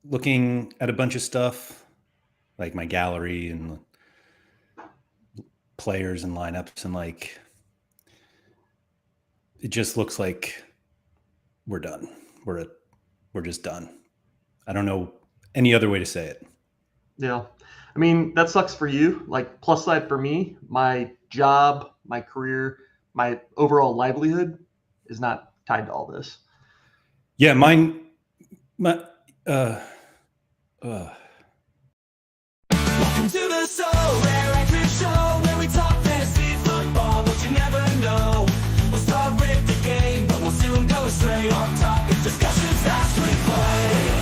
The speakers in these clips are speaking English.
looking at a bunch of stuff, like my gallery and players and lineups, and like it just looks like we're done. We're just done. I don't know any other way to say it. Yeah. I mean, that sucks for you. Like, plus side for me, my job, my career, my overall livelihood is not tied to all this. Yeah, my uh Welcome to the SorareAndrews show, where we talk fantasy football, but you never know. We'll start with the game, but we'll soon go straight on topic discussions as we play.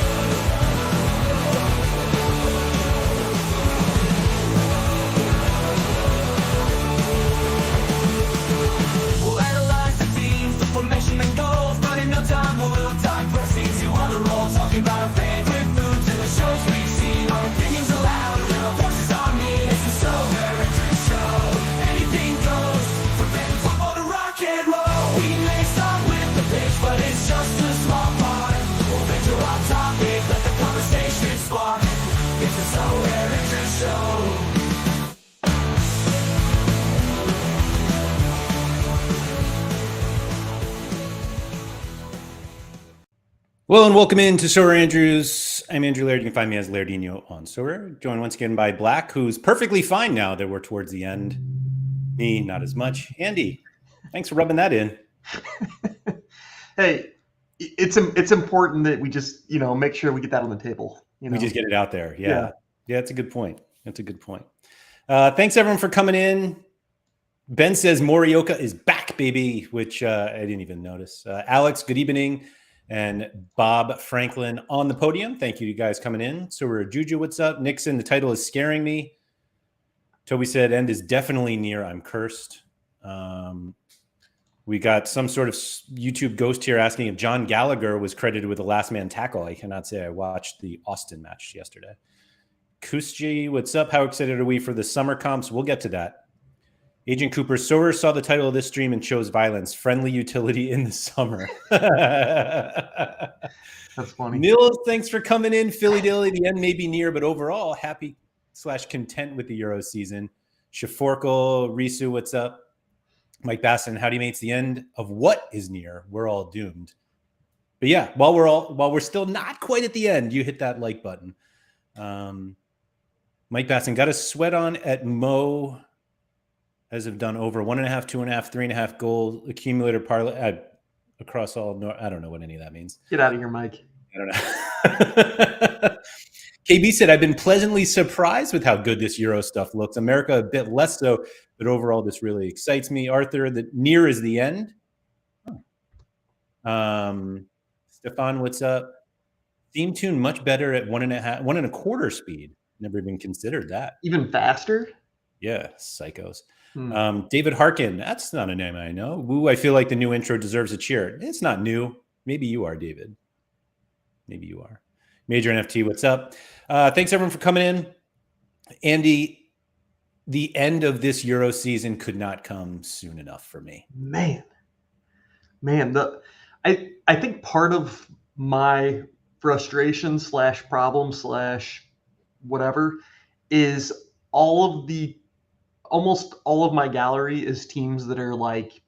We'll analyze the teams, the formation and goals, but in no time we'll dive proceed to other roles, talking about our favorite foods and the shows we've seen, our opinions aloud, and our voices on me. It's the SorareAndrews show. Anything goes, from fantasy football to rock and roll. We may start with the pitch, but it's just a small part. We'll venture off topic, let the conversation spark. It's the SorareAndrews show. Well, and welcome into SorareAndrews. I'm Andrew Laird. You can find me as Lairdino on Sorare. Joined once again by Black, who's perfectly fine now that we're towards the end. Me, not as much. Andy, thanks for rubbing that in. Hey, it's important that we just, make sure we get that on the table. We just get it out there. Yeah, that's a good point. That's a good point. Thanks, everyone, for coming in. Ben says Morioka is back, baby, which I didn't even notice. Alex, good evening. And Bob Franklin on the podium. Thank you guys coming in. So we're Juju, what's up? Nixon, the title is scaring me. Toby said, end is definitely near. I'm cursed. We got some sort of YouTube ghost here asking if John Gallagher was credited with the last man tackle. I cannot say I watched the Austin match yesterday. Kusji, what's up? How excited are we for the summer comps? We'll get to that. Agent Cooper, Sorare saw the title of this stream and chose violence. Friendly utility in the summer. That's funny. Nils, thanks for coming in. Philly Dilly, the end may be near, but overall, happy/content with the Euro season. Shaforkle, Risu, what's up? Mike Basson, how do you make the end of what is near? We're all doomed. But yeah, while we're still not quite at the end, you hit that like button. Mike Basson got a sweat on at Mo. As have done over 1.5, 2.5, 3.5 goal accumulator parlay across all. I don't know what any of that means. Get out of here, Mike. I don't know. KB said, I've been pleasantly surprised with how good this Euro stuff looks. America a bit less so, but overall this really excites me. Arthur, the near is the end. Stefan, what's up? Theme tune much better at 1.25 speed. Never even considered that. Even faster? Yeah, psychos. David Harkin, that's not a name I know. Woo, I feel like the new intro deserves a cheer. It's not new. Maybe you are, David. Maybe you are. Major NFT, what's up? Thanks, everyone, for coming in. Andy, the end of this Euro season could not come soon enough for me. Man, I think part of my frustration / problem / whatever is almost all of my gallery is teams that are like,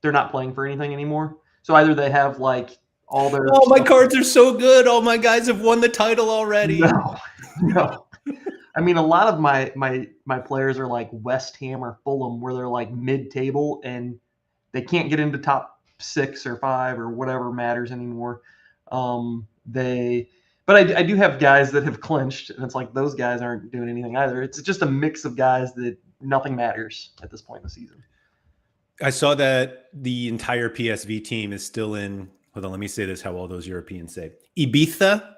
they're not playing for anything anymore. So either they have like all their... Oh, my cards are so good. All my guys have won the title already. No. I mean, a lot of my players are like West Ham or Fulham, where they're like mid-table and they can't get into top 6 or 5 or whatever matters anymore. But I do have guys that have clinched, and it's like those guys aren't doing anything either. It's just a mix of guys that nothing matters at this point in the season. I saw that the entire PSV team is still in, hold on, let me say this, how all those Europeans say, Ibiza.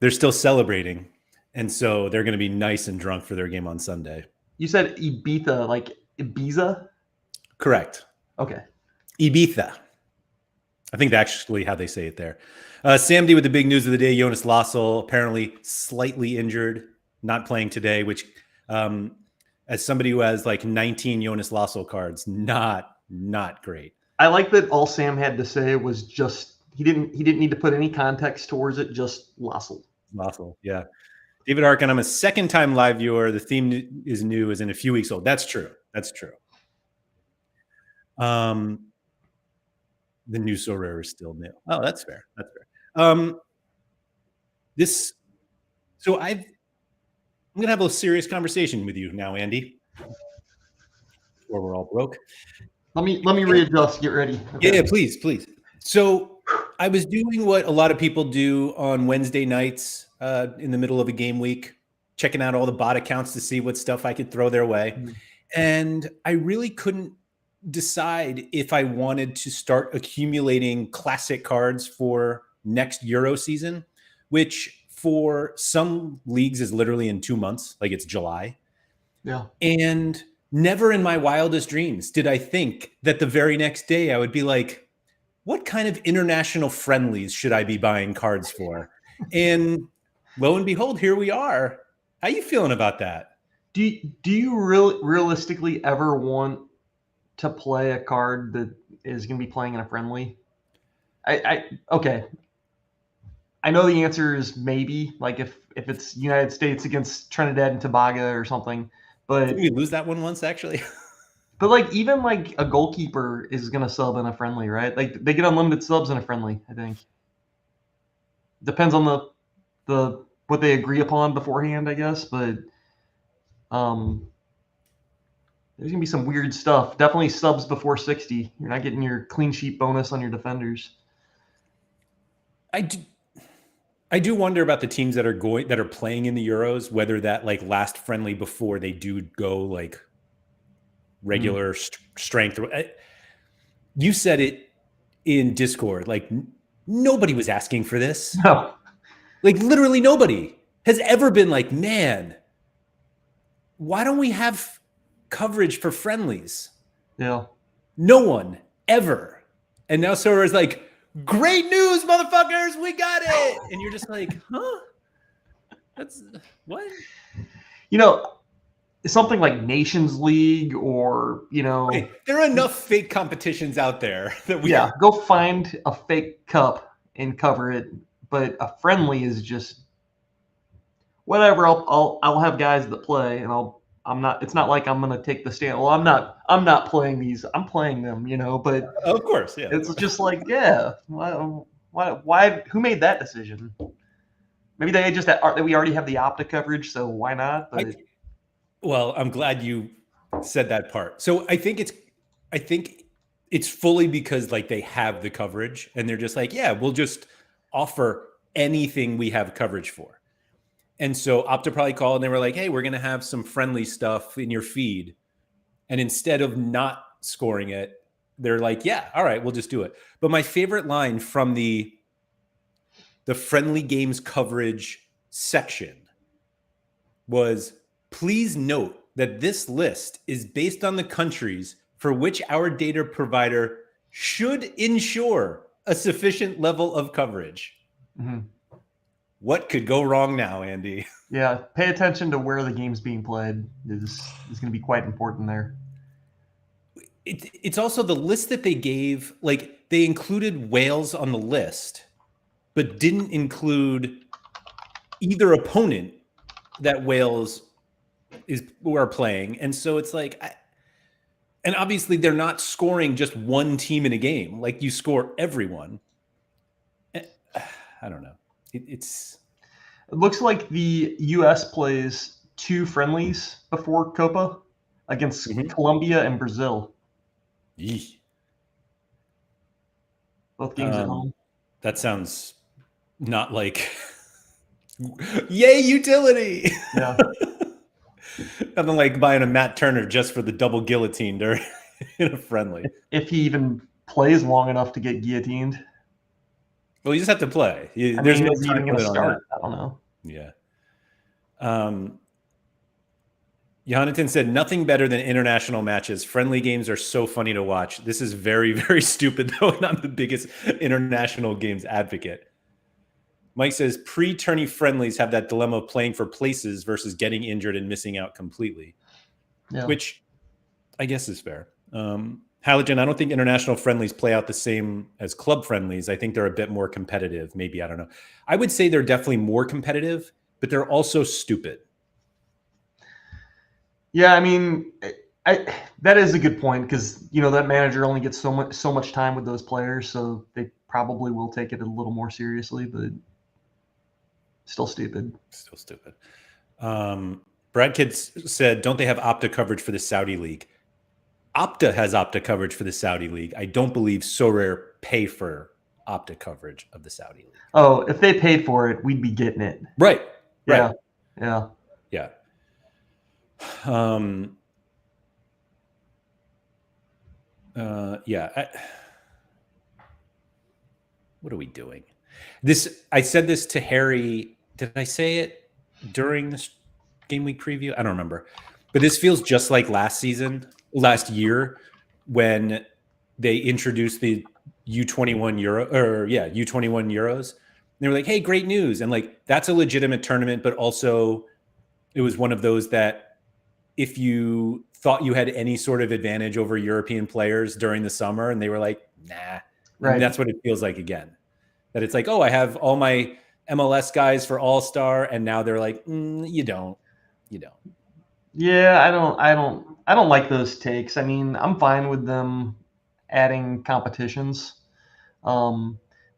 They're still celebrating, and so they're going to be nice and drunk for their game on Sunday. You said Ibiza, like Ibiza? Correct. Okay. Ibiza. I think that's actually how they say it there. Sam D with the big news of the day. Jonas Lassel apparently slightly injured, not playing today, which as somebody who has like 19 Jonas Lassel cards, not great. I like that all Sam had to say was just he didn't need to put any context towards it, just Lossel. Lossel, yeah. David Arkin, I'm a second-time live viewer. The theme is new, is in a few weeks old. That's true. That's true. The new Sorare is still new. Oh, that's fair. That's fair. So I'm gonna have a serious conversation with you now, Andy. Before we're all broke. Let me readjust. Get ready. Okay. Yeah, please. So I was doing what a lot of people do on Wednesday nights in the middle of a game week, checking out all the bot accounts to see what stuff I could throw their way. Mm-hmm. And I really couldn't decide if I wanted to start accumulating classic cards for next Euro season, which for some leagues is literally in 2 months, like it's July. Yeah. And never in my wildest dreams did I think that the very next day I would be like, what kind of international friendlies should I be buying cards for? And lo and behold, here we are. How you feeling about that? Do you realistically ever want to play a card that is going to be playing in a friendly? Okay. I know the answer is maybe, like if it's United States against Trinidad and Tobago or something. But did we lose that one once, actually? But like even like a goalkeeper is gonna sub in a friendly, right? Like they get unlimited subs in a friendly, I think. Depends on the what they agree upon beforehand, I guess. But there's gonna be some weird stuff. Definitely subs before 60. You're not getting your clean sheet bonus on your defenders. I do wonder about the teams that are playing in the Euros, whether that like last friendly before they do go like regular strength. You said it in Discord, like nobody was asking for this. No. Like literally nobody has ever been like, man, why don't we have coverage for friendlies? Yeah. No one ever. And now Sorare is like, great news, motherfuckers, we got it. And you're just like, huh? That's what? You know, something like Nations League or, you know. Wait, there are enough fake competitions out there that we go find a fake cup and cover it. But a friendly is just whatever. I'll have guys that play, and it's not like I'm gonna take the stand. Well, I'm not playing these. I'm playing them, you know. But of course, yeah. It's just like, yeah. Why? Who made that decision? Maybe they just that we already have the Opta coverage, so why not? But well, I'm glad you said that part. So I think it's fully because like they have the coverage, and they're just like, yeah, we'll just offer anything we have coverage for. And so Opta probably called and they were like, hey, we're going to have some friendly stuff in your feed. And instead of not scoring it, they're like, yeah, all right, we'll just do it. But my favorite line from the friendly games coverage section was, please note that this list is based on the countries for which our data provider should ensure a sufficient level of coverage. Mm-hmm. What could go wrong now, Andy? Yeah, pay attention to where the game's being played is going to be quite important there. It's also the list that they gave, like they included Wales on the list, but didn't include either opponent that Wales are playing. And so it's like, and obviously they're not scoring just one team in a game. Like you score everyone. I don't know. It looks like the U.S. plays 2 friendlies before Copa against Colombia and Brazil. Yee. Both games at home. That sounds not like yay utility. Yeah. Nothing like buying a Matt Turner just for the double guillotine during in a friendly. If he even plays long enough to get guillotined. Well, you just have to play. There's no time going to start. I don't know. Yeah. Jonathan said, nothing better than international matches. Friendly games are so funny to watch. This is very, very stupid, though, and I'm the biggest international games advocate. Mike says, pre-tourney friendlies have that dilemma of playing for places versus getting injured and missing out completely, which I guess is fair. Halogen, I don't think international friendlies play out the same as club friendlies. I think they're a bit more competitive. Maybe, I don't know. I would say they're definitely more competitive, but they're also stupid. Yeah, I mean, that is a good point because that manager only gets so much time with those players, so they probably will take it a little more seriously, but still stupid. Still stupid. Brad Kids said, don't they have Opta coverage for the Saudi League? Opta has Opta coverage for the Saudi League. I don't believe Sorare pay for Opta coverage of the Saudi League. Oh, if they paid for it, we'd be getting it. Right. Yeah. Right. Yeah. What are we doing? I said this to Harry. Did I say it during this game week preview? I don't remember. But this feels just like last year, when they introduced the U21 Euros. And they were like, hey, great news. And like, that's a legitimate tournament, but also it was one of those that if you thought you had any sort of advantage over European players during the summer, and they were like, nah. Right. And that's what it feels like again. That it's like, oh, I have all my MLS guys for All-Star, and now they're like, you don't. Yeah, I don't like those takes. I mean, I'm fine with them adding competitions.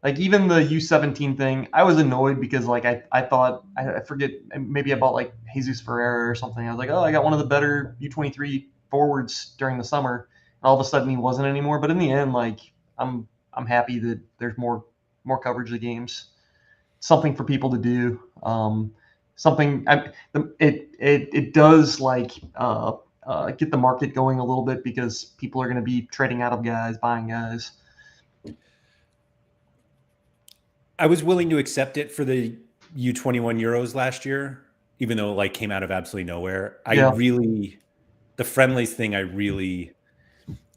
Like even the U17 thing, I was annoyed because like I thought I forget, maybe I bought like Jesus Ferreira or something. I was like, oh, I got one of the better U23 forwards during the summer, and all of a sudden he wasn't anymore. But in the end, like I'm happy that there's more coverage of the games, something for people to do. It does like get the market going a little bit because people are going to be trading out of guys, buying guys. I was willing to accept it for the U21 Euros last year, even though it like came out of absolutely nowhere. The friendlies thing,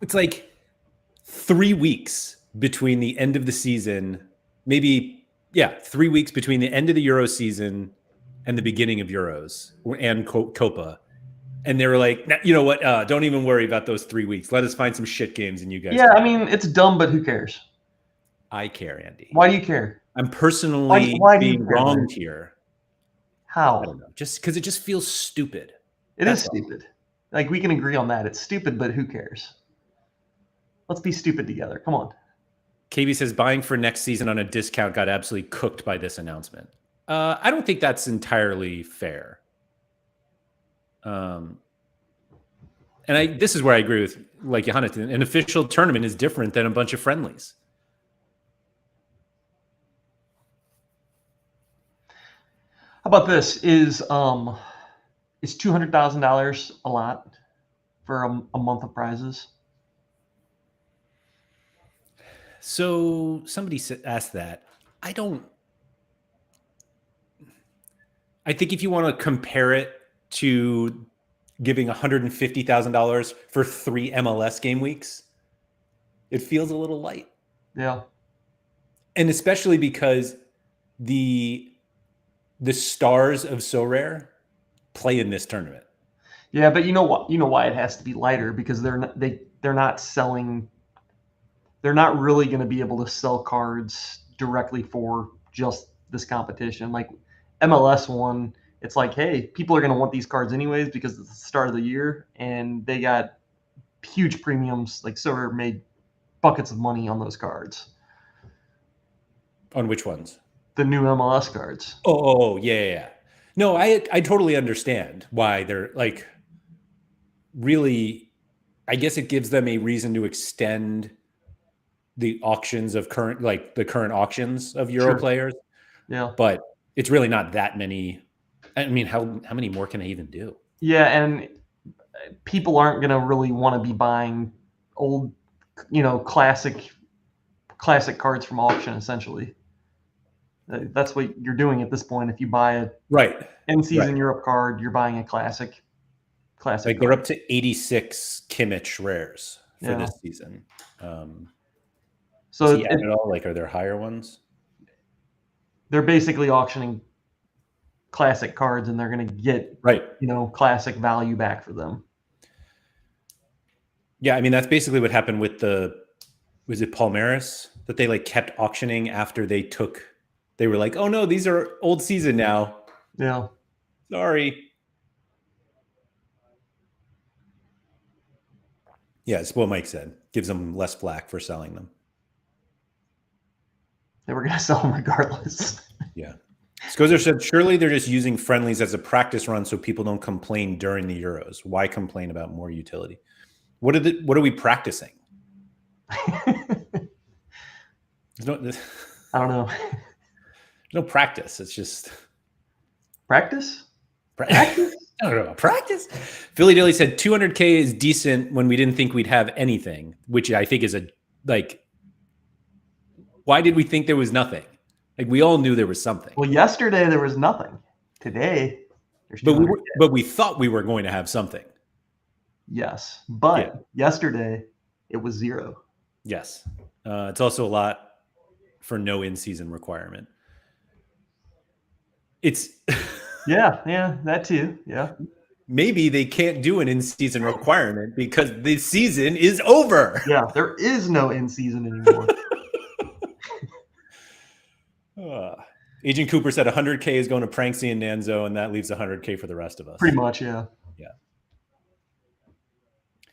it's like 3 weeks between the end of the season, 3 weeks between the end of the Euro season and the beginning of Euros and Copa. And they were like, you know what? Don't even worry about those 3 weeks. Let us find some shit games and you guys. Yeah, I mean, it's dumb, but who cares? I care, Andy. Why do you care? I'm personally being wronged here. How? I don't know. Just because it just feels stupid. It is stupid. Like, we can agree on that. It's stupid, but who cares? Let's be stupid together. Come on. KB says buying for next season on a discount got absolutely cooked by this announcement. I don't think that's entirely fair. And this is where I agree with like Johanna. An official tournament is different than a bunch of friendlies. How about this? Is $200,000 a lot for a month of prizes? So somebody asked that. I think if you want to compare it to giving $150,000 for 3 MLS game weeks, it feels a little light. Yeah. And especially because the stars of Sorare play in this tournament. Yeah, but you know what? You know why it has to be lighter, because they're not selling. They're not really going to be able to sell cards directly for just this competition. Like MLS one, it's like, hey, people are going to want these cards anyways because it's the start of the year, and they got huge premiums. Like Sorare made buckets of money on those cards. On which ones? The new MLS cards. Oh, yeah. No, I totally understand why they're like really. I guess it gives them a reason to extend the auctions of current auctions of Euro players. Yeah, but it's really not that many. I mean, how many more can they even do? Yeah, and people aren't going to really want to be buying old, classic cards from auction. Essentially, that's what you're doing at this point. If you buy a in-season Europe card, you're buying a classic. Like card. They're up to 86 Kimmich rares for this season. So at all, like, are there higher ones? They're basically auctioning classic cards, and they're going to get classic value back for them. Yeah, I mean that's basically what happened with was it Palmaris that they like kept auctioning after they were like, oh no, these are old season now. Yeah. Sorry. Yeah, it's what Mike said. Gives them less flack for selling them. They were going to sell them regardless. Yeah. Scozer said, surely they're just using friendlies as a practice run so people don't complain during the Euros. Why complain about more utility? What are we practicing? There's I don't know. no practice. It's just Practice? practice. I don't know about practice. Philly Dilly said 200K is decent when we didn't think we'd have anything, which I think is why did we think there was nothing? Like we all knew there was something. Well, yesterday there was nothing. Today there's 200K. But we thought we were going to have something. Yes, but yesterday it was 0. Yes. It's also a lot for no in-season requirement. It's yeah, that too. Yeah. Maybe they can't do an in-season requirement because the season is over. Yeah, there is no in-season anymore. Agent Cooper said 100K is going to Pranksy and Nanzo, and that leaves 100K for the rest of us. Pretty much, yeah. Yeah.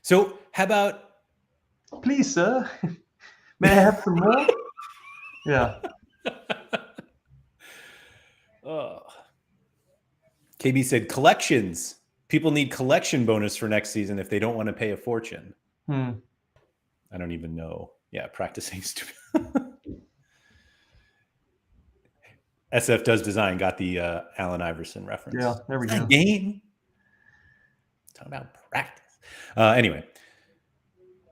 So how about... Please, sir, may I have some more? Yeah. KB said collections. People need collection bonus for next season if they don't want to pay a fortune. I don't even know. Yeah, practicing stupid. SF Does Design got the Allen Iverson reference. Yeah, there we go. Game. Talk about practice. Anyway.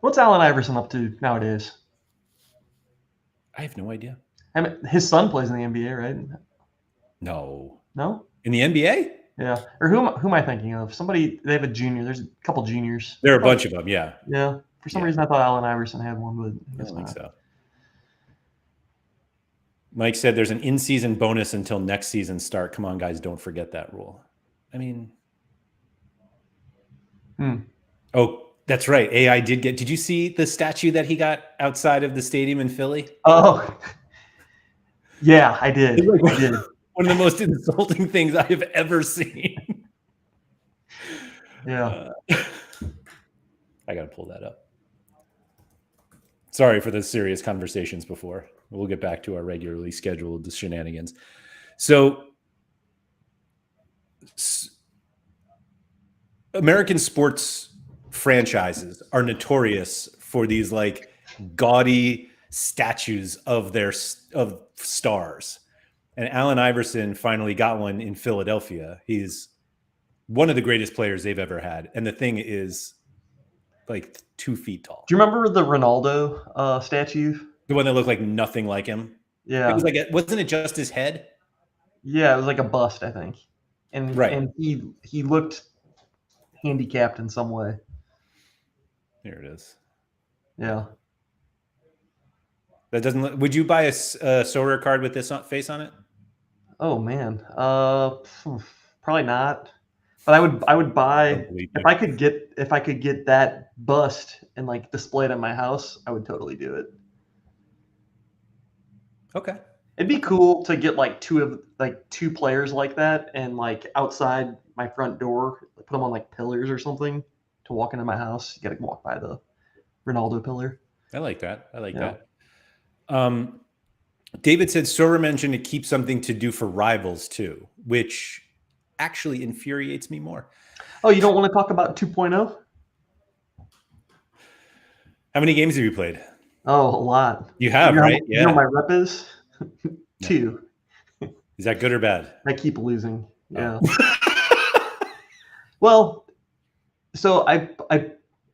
What's Allen Iverson up to nowadays? I have no idea. I mean, his son plays in the NBA, right? No. No? In the NBA? Yeah. Or who am I thinking of? Somebody, they have a junior. There's a couple juniors. There are a bunch of them, yeah. Yeah. For some reason, I thought Allen Iverson had one, but I don't think so. Mike said there's an in-season bonus until next season start. Come on, guys, don't forget that rule. I mean... Oh, that's right. AI did you see the statue that he got outside of the stadium in Philly? Oh, yeah, I did. I did. One of the most insulting things I have ever seen. Yeah. I got to pull that up. Sorry for the serious conversations before. We'll get back to our regularly scheduled shenanigans. So, American sports franchises are notorious for these like gaudy statues of stars. And Allen Iverson finally got one in Philadelphia. He's one of the greatest players they've ever had. And the thing is like 2 feet tall. Do you remember the Ronaldo statue? The one that looked like nothing like him? Yeah. It was like, wasn't it just his head? Yeah, it was like a bust, I think. And right. And he looked handicapped in some way. Here it is. Yeah. That doesn't look, would you buy a Sorare card with this face on it? Oh man. Probably not. But I would buy if I could get that bust and like display it in my house, I would totally do it. Okay. It'd be cool to get like two players like that and like outside my front door, put them on like pillars or something to walk into my house. You got to walk by the Ronaldo pillar. I like that. I like that. David said Sorare mentioned to keep something to do for rivals too, which actually infuriates me more. Oh, you don't want to talk about 2.0? How many games have you played? Oh, a lot. You have, right? Yeah. You know my rep is 2. Is that good or bad? I keep losing. Yeah. Well, so I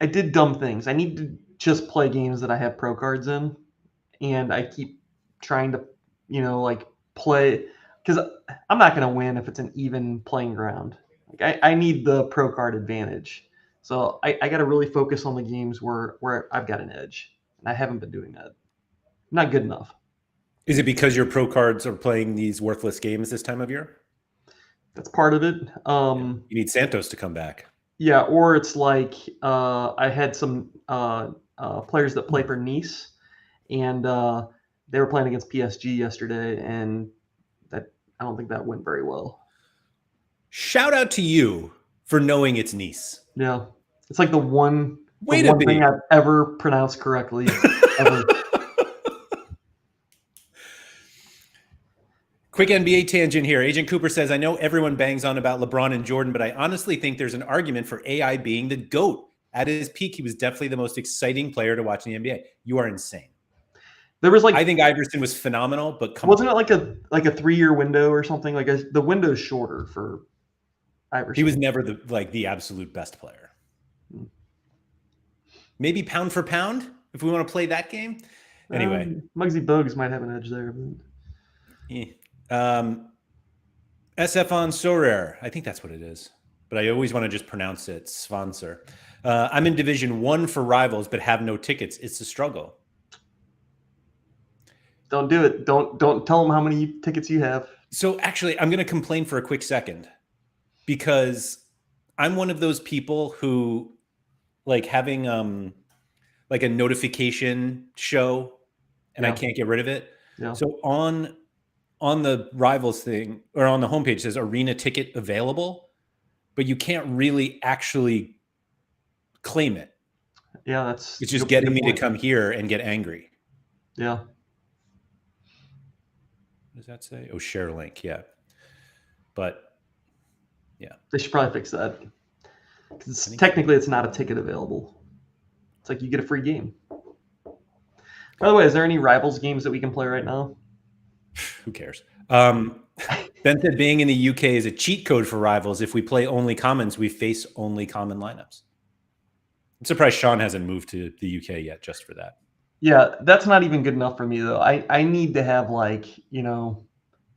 did dumb things. I need to just play games that I have pro cards in, and I keep trying to, like play because I'm not going to win if it's an even playing ground. Like I need the pro card advantage. So I got to really focus on the games where I've got an edge, and I haven't been doing that. Not good enough. Is it because your pro cards are playing these worthless games this time of year? That's part of it. You need Santos to come back. Yeah, or it's like I had some players that play for Nice, and they were playing against PSG yesterday, and that I don't think that went very well. Shout out to you for knowing it's Nice. Yeah, it's like the one Way to thing be. I've ever pronounced correctly ever. Quick NBA tangent here. Agent Cooper says, I know everyone bangs on about LeBron and Jordan, but I honestly think there's an argument for AI being the GOAT. At his peak, he was definitely the most exciting player to watch in the NBA. You are insane. There was like I think Iverson was phenomenal, but come wasn't on. it like a 3-year window or something? Like the window's shorter for Iverson. He was never the absolute best player. Maybe pound for pound, if we want to play that game. Anyway. Muggsy Bogues might have an edge there. But... Yeah. SF on Sorare. I think that's what it is. But I always want to just pronounce it sponsor. I'm in Division 1 for Rivals, but have no tickets. It's a struggle. Don't do it. Don't tell them how many tickets you have. So actually, I'm going to complain for a quick second because I'm one of those people who like having like a notification show and I can't get rid of it. Yeah. So on the Rivals thing or on the homepage says arena ticket available, but you can't really actually claim it. Yeah, it's just getting me to come here and get angry. Yeah. What does that say? Oh, share link. Yeah. But yeah. They should probably fix that. Because technically it's not a ticket available. It's like you get a free game. By the way, is there any Rivals games that we can play right now? Who cares? Ben said being in the UK is a cheat code for Rivals. If we play only commons, we face only common lineups. I'm surprised Sean hasn't moved to the UK yet just for that. Yeah, that's not even good enough for me, though. I need to have, like, you know,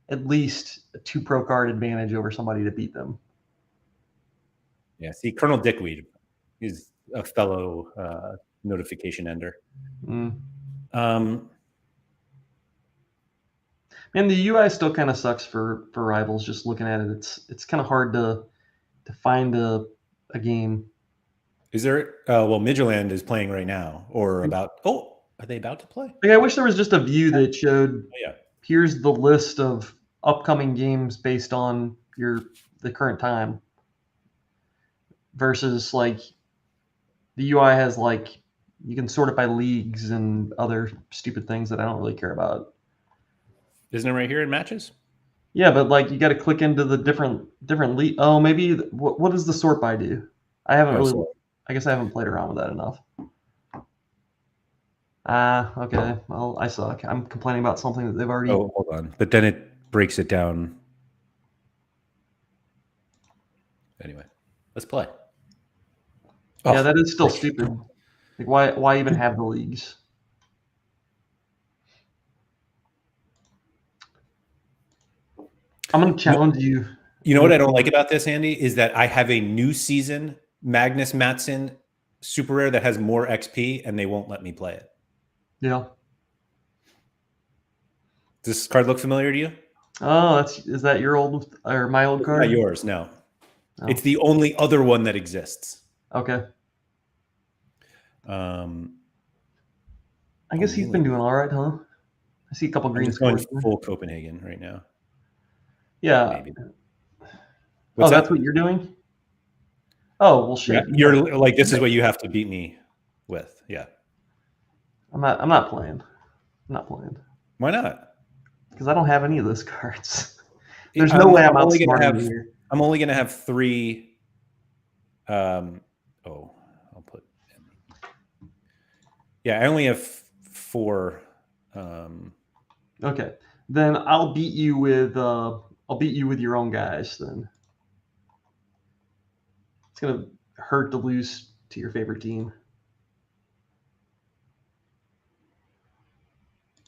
at least a 2 pro card advantage over somebody to beat them. Yeah, see, Colonel Dickweed is a fellow notification ender. Man, the UI still kind of sucks for Rivals. Just looking at it, it's kind of hard to find a game. Is there? Well, Midgeland is playing right now, or about. Oh, are they about to play? Like, I wish there was just a view that showed. Oh, yeah. Here's the list of upcoming games based on the current time. Versus like, the UI has like you can sort it by leagues and other stupid things that I don't really care about. Isn't it right here in matches? Yeah, but like you got to click into the different league. Oh, maybe what does the sort by do? I haven't really. I guess I haven't played around with that enough. Okay. Well, I suck. I'm complaining about something that they've already. Oh, hold on. But then it breaks it down. Anyway, let's play. Yeah, that is still stupid. Like, why even have the leagues? I'm going to challenge you. You know what I don't like about this, Andy, is that I have a new season Magnus Matson super rare that has more XP, and they won't let me play it. Yeah. Does this card look familiar to you? Oh, is that your old or my old card? Not yours, no. Oh. It's the only other one that exists. Okay. I guess he's been doing all right, huh? I see a couple green scores. Full Copenhagen right now. Yeah. Maybe. That's what you're doing? Oh, well, shit. Yeah, you're like, this is what you have to beat me with. Yeah. I'm not playing. I'm not playing. Why not? Because I don't have any of those cards. There's no way I'm outsmarting here. I'm only going to have 3. I'll put. Yeah, I only have 4. Okay, then I'll beat you with your own guys. Then it's gonna hurt to lose to your favorite team.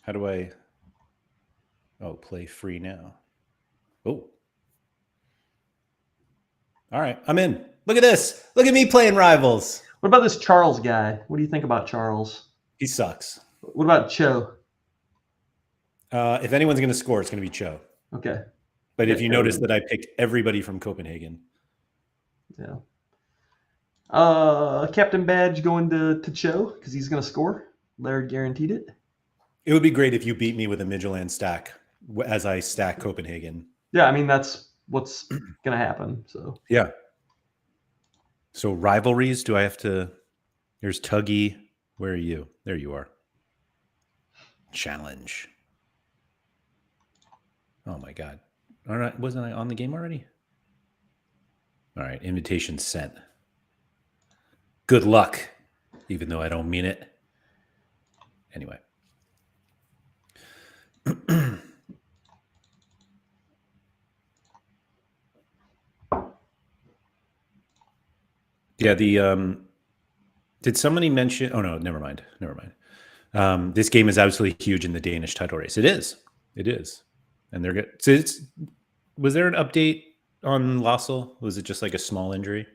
How do I? Oh, play free now. Oh. All right, I'm in. Look at this. Look at me playing Rivals. What about this Charles guy? What do you think about Charles? He sucks. What about Cho? If anyone's going to score, it's going to be Cho. Okay. But if you notice that I picked everybody from Copenhagen. Yeah. Captain Badge going to Cho because he's going to score. Laird guaranteed it. It would be great if you beat me with a Midtjylland stack as I stack Copenhagen. Yeah, I mean, that's what's going to happen. So yeah. So rivalries, do I have to... There's Tuggy. Where are you? There you are. Challenge. Oh my God. All right. Wasn't I on the game already? All right. Invitation sent. Good luck, even though I don't mean it. Anyway. Yeah, did somebody mention... Oh, no, never mind. This game is absolutely huge in the Danish title race. It is. And they're good. So was there an update on Lassell? Was it just like a small injury?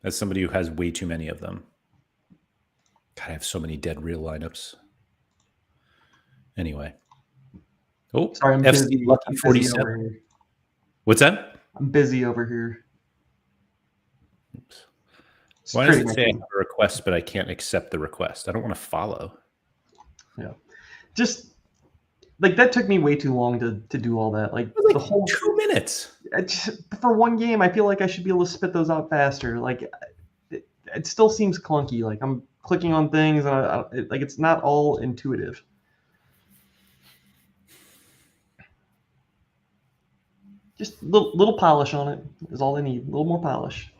As somebody who has way too many of them. God, I have so many dead real lineups. Anyway. Oh, sorry, I'm FC busy. Lucky I'm busy 47. over here. What's that? I'm busy over here. Oops. Why does it say I have a request, but I can't accept the request? I don't want to follow. Yeah. Just like that took me way too long to do all that. Like the whole 2 minutes. For one game, I feel like I should be able to spit those out faster. Like it still seems clunky. Like I'm clicking on things and like it's not all intuitive. Just little polish on it is all they need. A little more polish.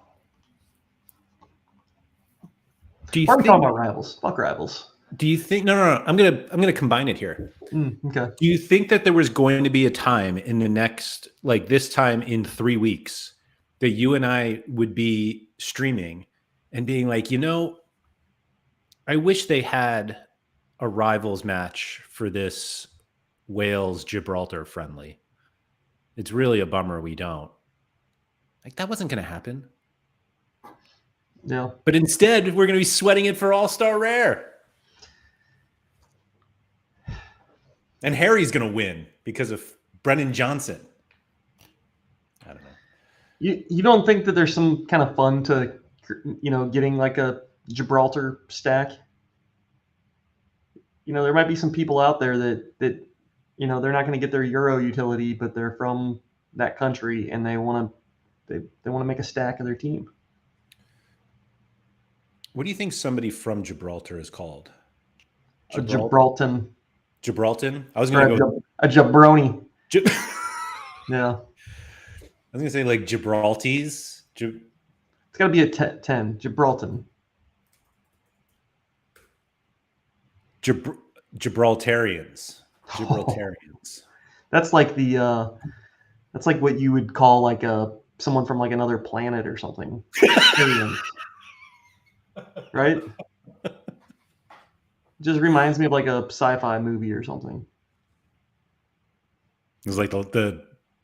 Do you Why are we think, talking about rivals? Fuck rivals. do you think... No. I'm gonna combine it here. Okay. Do you think that there was going to be a time in the next, like this time in 3 weeks, that you and I would be streaming and being like, I wish they had a rivals match for this Wales-Gibraltar friendly. It's really a bummer we don't. Like, that wasn't going to happen. Yeah. But instead, we're going to be sweating it for All-Star Rare. And Harry's going to win because of Brennan Johnson. I don't know. You don't think that there's some kind of fun to, getting like a Gibraltar stack? There might be some people out there that they're not going to get their Euro utility, but they're from that country and they want to make a stack of their team. What do you think somebody from Gibraltar is called? A Gibraltar. Gibraltar? I was going to go a jabroni. Yeah. I was going to say like Gibralties. It's got to be a 10. Gibraltar. Gibraltarians. Gibraltarians. That's like that's like what you would call like someone from like another planet or something. Right? Just reminds me of like a sci-fi movie or something. It was like those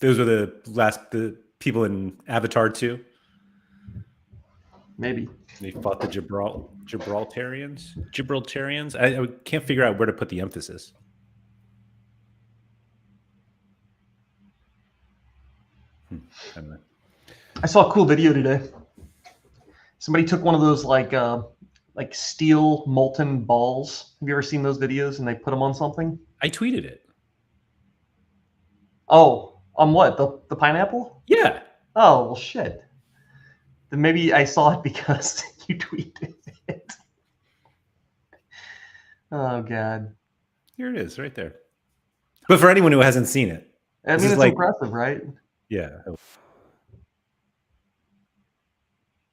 were the people in Avatar 2. Maybe. They fought the Gibraltarians. I can't figure out where to put the emphasis. I don't know. I saw a cool video today. Somebody took one of those like steel molten balls. Have you ever seen those videos? And they put them on something. I tweeted it. Oh, on what? The pineapple? Yeah. Oh well, shit. Then maybe I saw it because you tweeted it. Oh God. Here it is, right there. But for anyone who hasn't seen it, I mean, it's like, impressive, right? Yeah.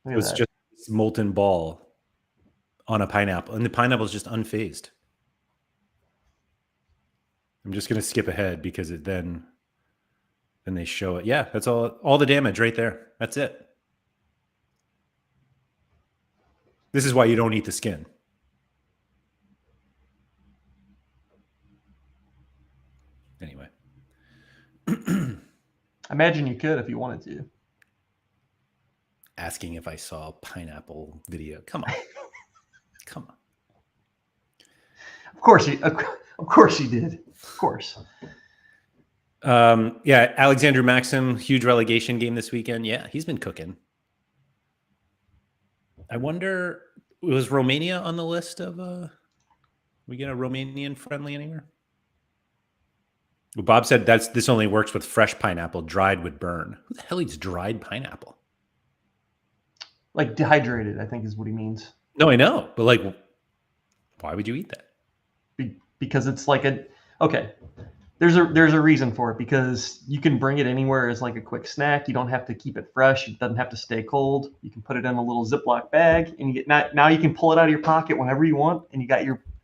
It was just this molten ball on a pineapple, and the pineapple is just unfazed. I'm just going to skip ahead because then they show it. Yeah, that's all the damage right there. That's it. This is why you don't eat the skin. Anyway. I imagine you could if you wanted to. Asking if I saw a pineapple video. Come on. Come on. Of course he did. Of course. Yeah, Alexander Maxim, huge relegation game this weekend. Yeah, he's been cooking. I wonder, was Romania on the list of we get a Romanian friendly anywhere? Well, Bob said this only works with fresh pineapple. Dried would burn. Who the hell eats dried pineapple? Like dehydrated, I think is what he means. No, I know, but like, why would you eat that? Because it's like okay. There's a reason for it, because you can bring it anywhere as like a quick snack. You don't have to keep it fresh. It doesn't have to stay cold. You can put it in a little Ziploc bag, and you get now you can pull it out of your pocket whenever you want, and you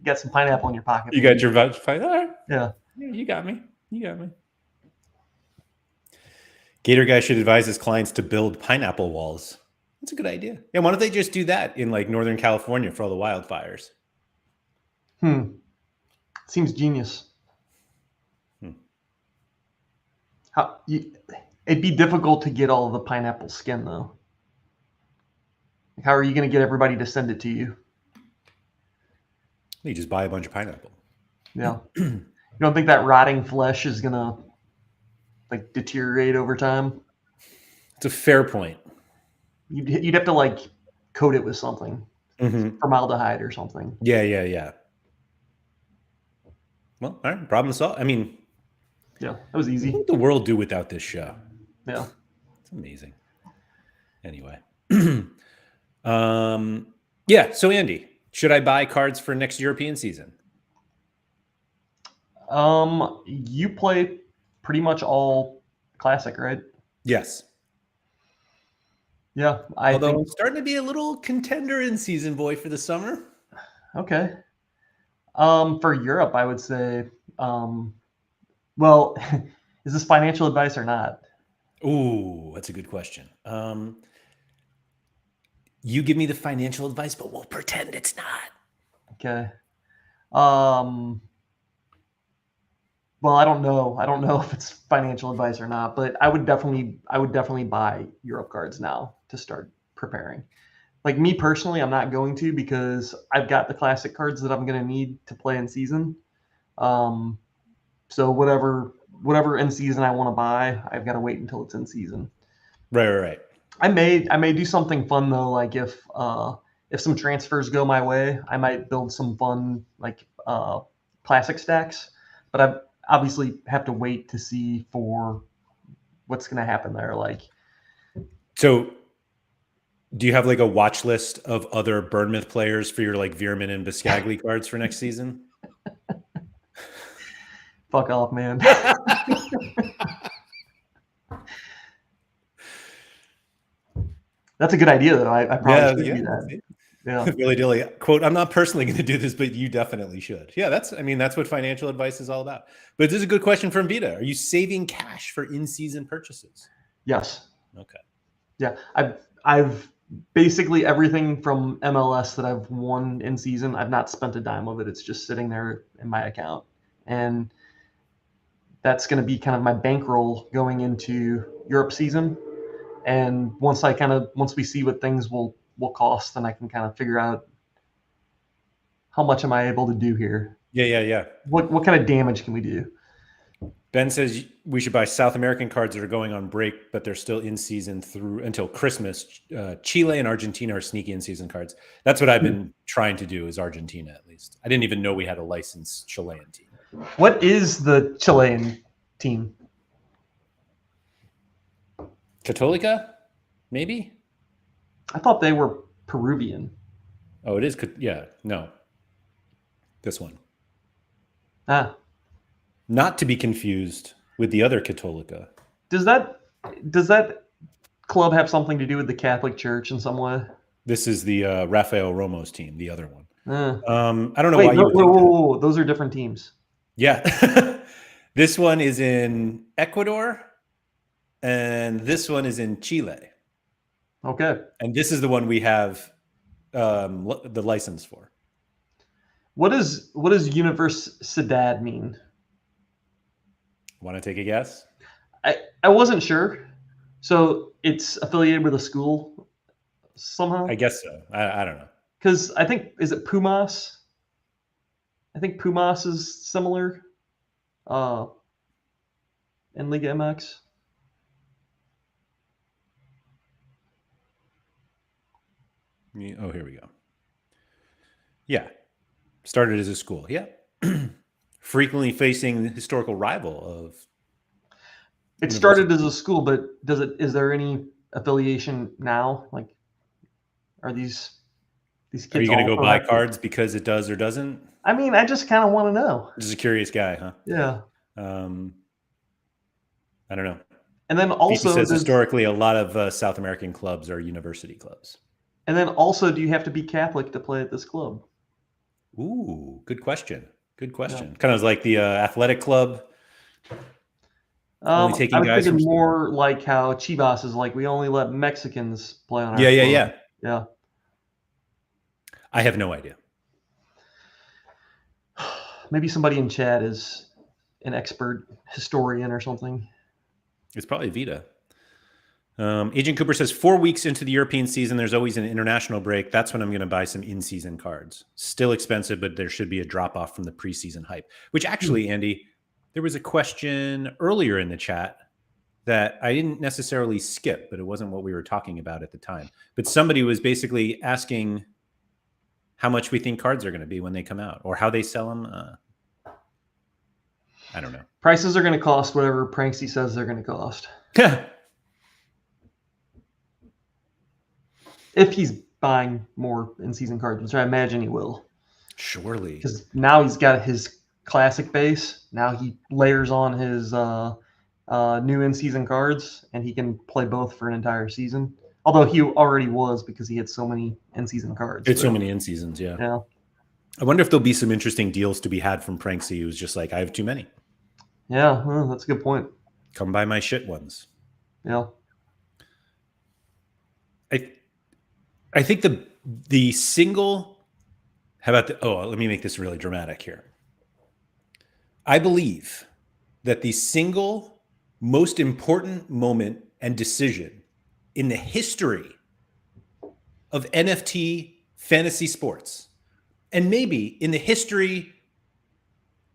got some pineapple in your pocket. You got your veg pie. All right. Yeah. You got me. You got me. Gator Guy should advise his clients to build pineapple walls. That's a good idea. Yeah, why don't they just do that in like Northern California for all the wildfires? Seems genius. It'd be difficult to get all of the pineapple skin, though. How are you going to get everybody to send it to you? You just buy a bunch of pineapple. Yeah. You don't think that rotting flesh is going to like deteriorate over time? It's a fair point. You'd have to like coat it with something, formaldehyde or something. Yeah. Well, all right, problem solved. I mean, yeah, that was easy. What would the world do without this show? Yeah, it's amazing. Anyway, yeah. So Andy, should I buy cards for next European season? You play pretty much all classic, right? Yes. Yeah, Although I'm starting to be a little contender in season, boy, for the summer. Okay. For Europe, I would say, well, is this financial advice or not? Ooh, that's a good question. You give me the financial advice, but we'll pretend it's not. Okay. Well, I don't know. I don't know if it's financial advice or not, but I would definitely buy Europe cards now to start preparing. Like me personally, I'm not going to, because I've got the classic cards that I'm going to need to play in season. So whatever in season I want to buy, I've got to wait until it's in season. Right. I may do something fun though, like if some transfers go my way, I might build some fun like classic stacks, but I obviously have to wait to see for what's going to happen there. Like, so do you have like a watch list of other Bournemouth players for your like Veerman and Biscagli cards for next season? Fuck off, man. That's a good idea, though. I probably should do that. Yeah. Really dilly. Quote, I'm not personally going to do this, but you definitely should. Yeah, that's what financial advice is all about. But this is a good question from Vita. Are you saving cash for in-season purchases? Yes. Okay. Yeah. I've basically everything from MLS that I've won in season, I've not spent a dime of it. It's just sitting there in my account. And that's going to be kind of my bankroll going into Europe season. And once we see what things will cost, then I can kind of figure out how much am I able to do here. Yeah. What kind of damage can we do? Ben says we should buy South American cards that are going on break, but they're still in season through until Christmas. Chile and Argentina are sneaky in season cards. That's what I've been trying to do, is Argentina at least. I didn't even know we had a licensed Chilean team. What is the Chilean team? Católica, maybe? I thought they were Peruvian. Oh, it is. Yeah, no. This one. Not to be confused with the other Católica. Does that club have something to do with the Catholic Church in some way? This is the Rafael Romo's team, the other one. I don't know why. Whoa, those are different teams. Yeah. This one is in Ecuador, and this one is in Chile. Okay. And this is the one we have the license for. What does Universidad mean? Want to take a guess? I wasn't sure. So it's affiliated with a school somehow? I guess so. I don't know. Because I think, is it Pumas? I think Pumas is similar in Liga MX. Oh, here we go. Yeah. Started as a school. Yeah. Frequently facing the historical rival of. It started as a school, but is there any affiliation now? Like, are these kids? Are you going to go buy cards because it does or doesn't? I mean, I just kind of want to know. Just a curious guy, huh? Yeah. I don't know. And then also, he says historically, a lot of South American clubs are university clubs. And then also, do you have to be Catholic to play at this club? Ooh, good question. Good question. Yeah. Kind of like the athletic club. Only taking guys thinking more like how Chivas is like, we only let Mexicans play on our club. Yeah. I have no idea. Maybe somebody in chat is an expert historian or something. It's probably Vita. Agent Cooper says 4 weeks into the European season, there's always an international break. That's when I'm going to buy some in-season cards. Still expensive, but there should be a drop-off from the preseason hype. Which actually, Andy, there was a question earlier in the chat that I didn't necessarily skip, but it wasn't what we were talking about at the time. But somebody was basically asking how much we think cards are going to be when they come out or how they sell them. I don't know. Prices are going to cost whatever Pranksy says they're going to cost. If he's buying more in-season cards, which I imagine he will. Surely. Because now he's got his classic base. Now he layers on his new in-season cards, and he can play both for an entire season. Although he already was because he had so many in-season cards. It's so many in-seasons, yeah. Yeah. I wonder if there'll be some interesting deals to be had from Pranksy, who's just like, I have too many. Yeah, well, that's a good point. Come buy my shit ones. Yeah. I think the single, how about let me make this really dramatic here. I believe that the single most important moment and decision in the history of NFT fantasy sports, and maybe in the history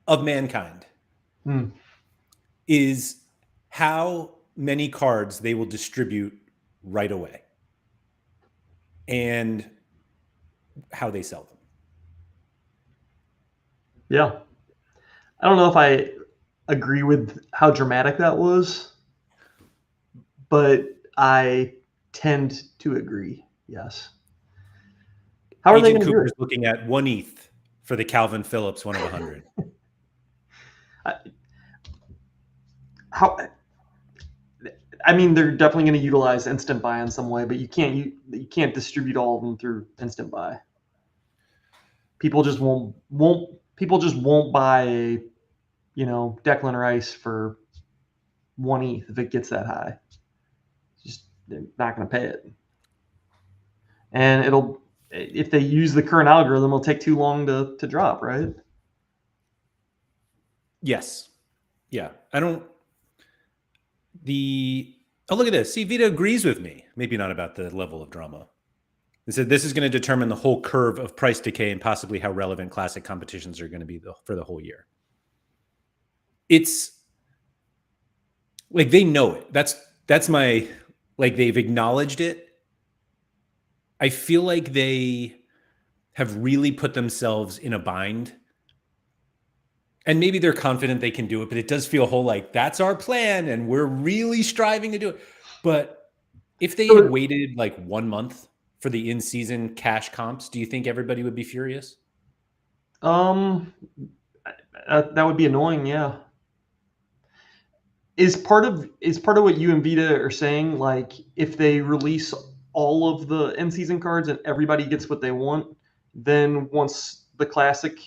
of mankind, is how many cards they will distribute right away and how they sell them. Yeah. I don't know if I agree with how dramatic that was, but I tend to agree. Yes. How are they going to do it? Looking at 1 ETH for the Calvin Phillips 1 of 100. I mean, they're definitely going to utilize instant buy in some way, but you can't distribute all of them through instant buy. People just won't buy, Declan Rice for 1 ETH if it gets that high. They're not going to pay it. And if they use the current algorithm, it'll take too long to drop, right? Yes. Yeah. Look at this. See, Vita agrees with me. Maybe not about the level of drama. They said this is going to determine the whole curve of price decay and possibly how relevant classic competitions are going to be for the whole year. It's like they know it. That's my, like, they've acknowledged it. I feel like they have really put themselves in a bind. And maybe they're confident they can do it, but it does feel like that's our plan and we're really striving to do it. But if they had waited like 1 month for the in-season cash comps, do you think everybody would be furious? That would be annoying, yeah. Is part of what you and Vita are saying, like, if they release all of the in-season cards and everybody gets what they want, then once the classic,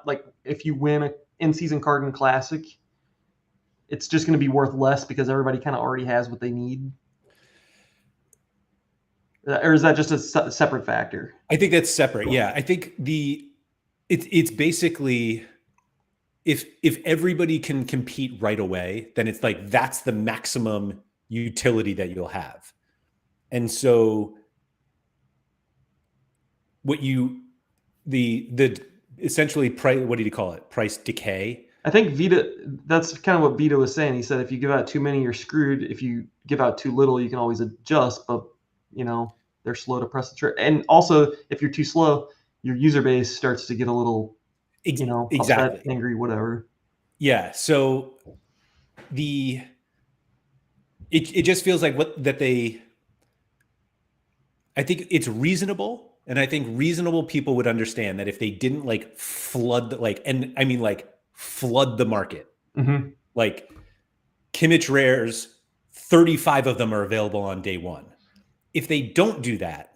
like if you win a in-season card in classic, it's just going to be worth less because everybody kind of already has what they need? Or is that just a separate factor? I think that's separate. Yeah, I think it's basically if everybody can compete right away, then it's like that's the maximum utility that you'll have. And so essentially what did he call it? Price decay. I think Vita, that's kind of what Vita was saying. He said, if you give out too many, you're screwed. If you give out too little, you can always adjust, but they're slow to press the trigger. And also, if you're too slow, your user base starts to get a little, upset, angry, whatever. Yeah. So it just feels like I think it's reasonable. And I think reasonable people would understand that if they didn't like flood, flood the market, Mm-hmm. like Kimmich rares, 35 of them are available on day one. If they don't do that,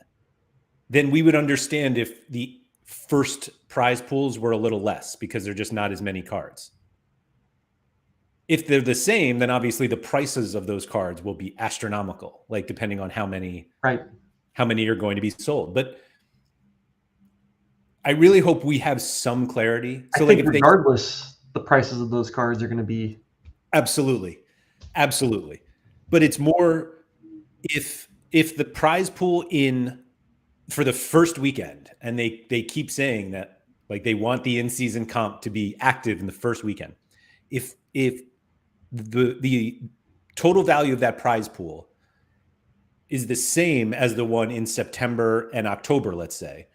then we would understand if the first prize pools were a little less because they're just not as many cards. If they're the same, then obviously the prices of those cards will be astronomical, like depending on how many are going to be sold. But I really hope we have some clarity. So I think regardless, the prices of those cards are going to be absolutely. But it's more if the prize pool for the first weekend, and they keep saying that like they want the in-season comp to be active in the first weekend. If the total value of that prize pool is the same as the one in September and October, let's say,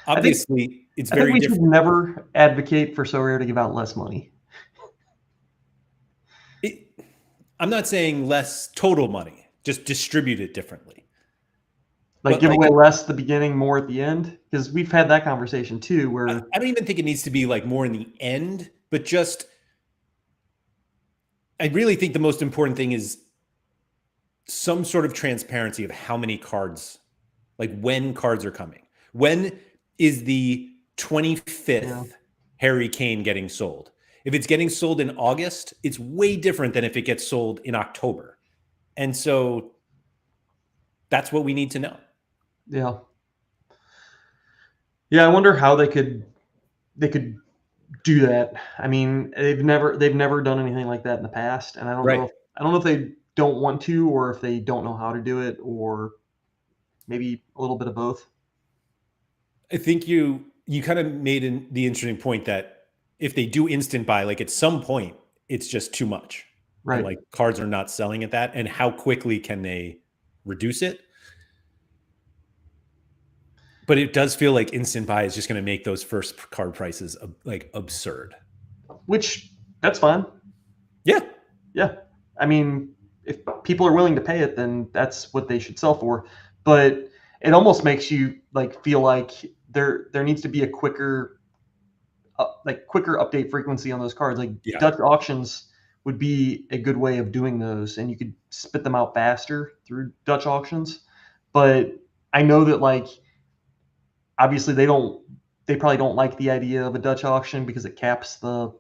obviously it's very different. We should never advocate for Sorare to give out less money. I'm not saying less total money, just distribute it differently. Like give away less at the beginning, more at the end? Because we've had that conversation too, where I don't even think it needs to be like more in the end, but just I really think the most important thing is some sort of transparency of how many cards, like when cards are coming. When is the 25th Harry Kane getting sold? If it's getting sold in August, it's way different than if it gets sold in October. And so that's what we need to know. Yeah. Yeah, I wonder how they could do that. I mean, they've never done anything like that in the past, and I don't know if they don't want to, or if they don't know how to do it, or maybe a little bit of both. I think you kind of made the interesting point that if they do instant buy, like at some point, it's just too much. Right. And like cards are not selling at that. And how quickly can they reduce it? But it does feel like instant buy is just going to make those first card prices like absurd. Which, that's fine. Yeah. Yeah. I mean, if people are willing to pay it, then that's what they should sell for. But it almost makes you like feel like there needs to be a quicker update frequency on those cards. Like Dutch auctions would be a good way of doing those, and you could spit them out faster through Dutch auctions. But I know that like obviously they probably don't like the idea of a Dutch auction because it caps the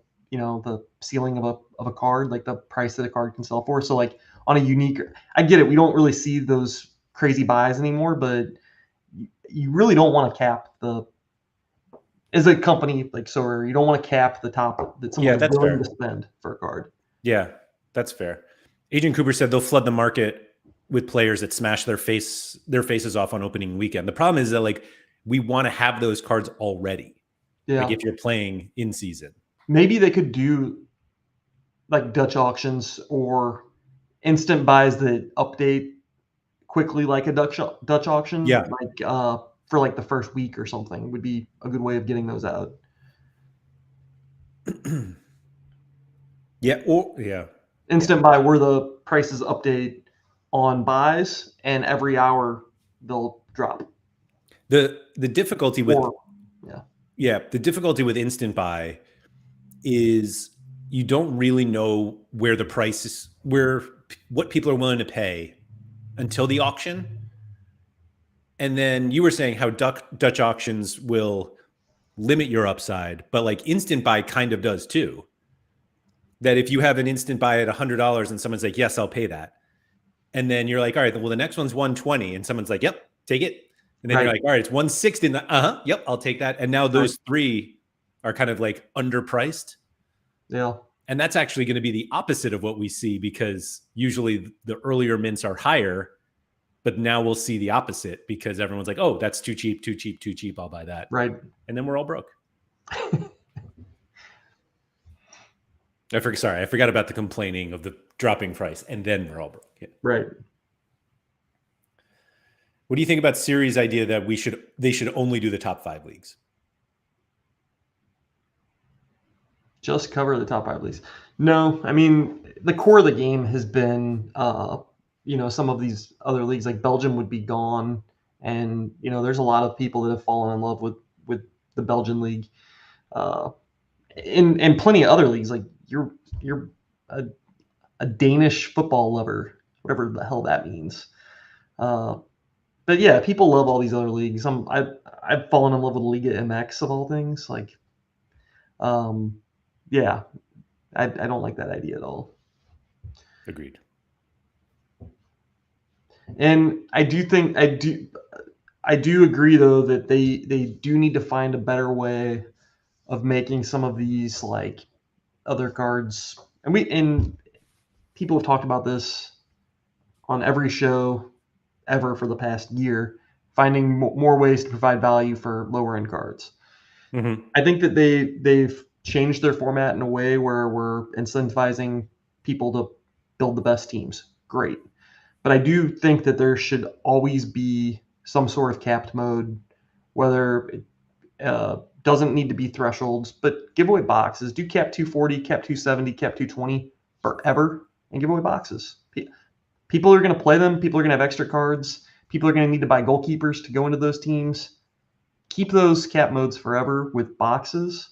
ceiling of a card, like the price that a card can sell for. So like on a unique, I get it, we don't really see those crazy buys anymore, but you really don't want to cap as a company like Sorare, you don't want to cap the top that someone's willing to spend for a card. Yeah, that's fair. Agent Cooper said they'll flood the market with players that smash their faces off on opening weekend. The problem is that like we want to have those cards already. Yeah. Like if you're playing in season. Maybe they could do like Dutch auctions or instant buys that update quickly like a Dutch auction. Yeah. Like for like the first week or something would be a good way of getting those out. Instant buy where the prices update on buys and every hour they'll drop. The difficulty with the difficulty with instant buy is you don't really know where the price is, what people are willing to pay until the auction. And then you were saying how Dutch auctions will limit your upside, but like instant buy kind of does too. That if you have an instant buy at $100 and someone's like, yes, I'll pay that. And then you're like, all right, well, the next one's 120. And someone's like, yep, take it. And then you're like, all right, it's 160. Yep, I'll take that. And now those three are kind of like underpriced. Yeah. And that's actually going to be the opposite of what we see because usually the earlier mints are higher, but now we'll see the opposite because everyone's like, oh, that's too cheap. I'll buy that. Right. And then we're all broke. I forgot about the complaining of the dropping price and then we're all broke. Yeah. Right. What do you think about Siri's idea that they should only do the top 5 leagues? Just cover the top 5 leagues. No, I mean, the core of the game has been, some of these other leagues, like Belgium would be gone. And, there's a lot of people that have fallen in love with the Belgian league. And plenty of other leagues, like you're a Danish football lover, whatever the hell that means. But yeah, people love all these other leagues. I've fallen in love with Liga MX of all things. Like, yeah, I don't like that idea at all. Agreed. And I do agree though that they do need to find a better way of making some of these like other cards. And people have talked about this on every show ever for the past year, finding more ways to provide value for lower end cards. Mm-hmm. I think that they've changed their format in a way where we're incentivizing people to build the best teams. Great. But I do think that there should always be some sort of capped mode, whether it doesn't need to be thresholds, but give away boxes. Do cap 240, cap 270, cap 220 forever and give away boxes. People are going to play them. People are going to have extra cards. People are going to need to buy goalkeepers to go into those teams. Keep those cap modes forever with boxes,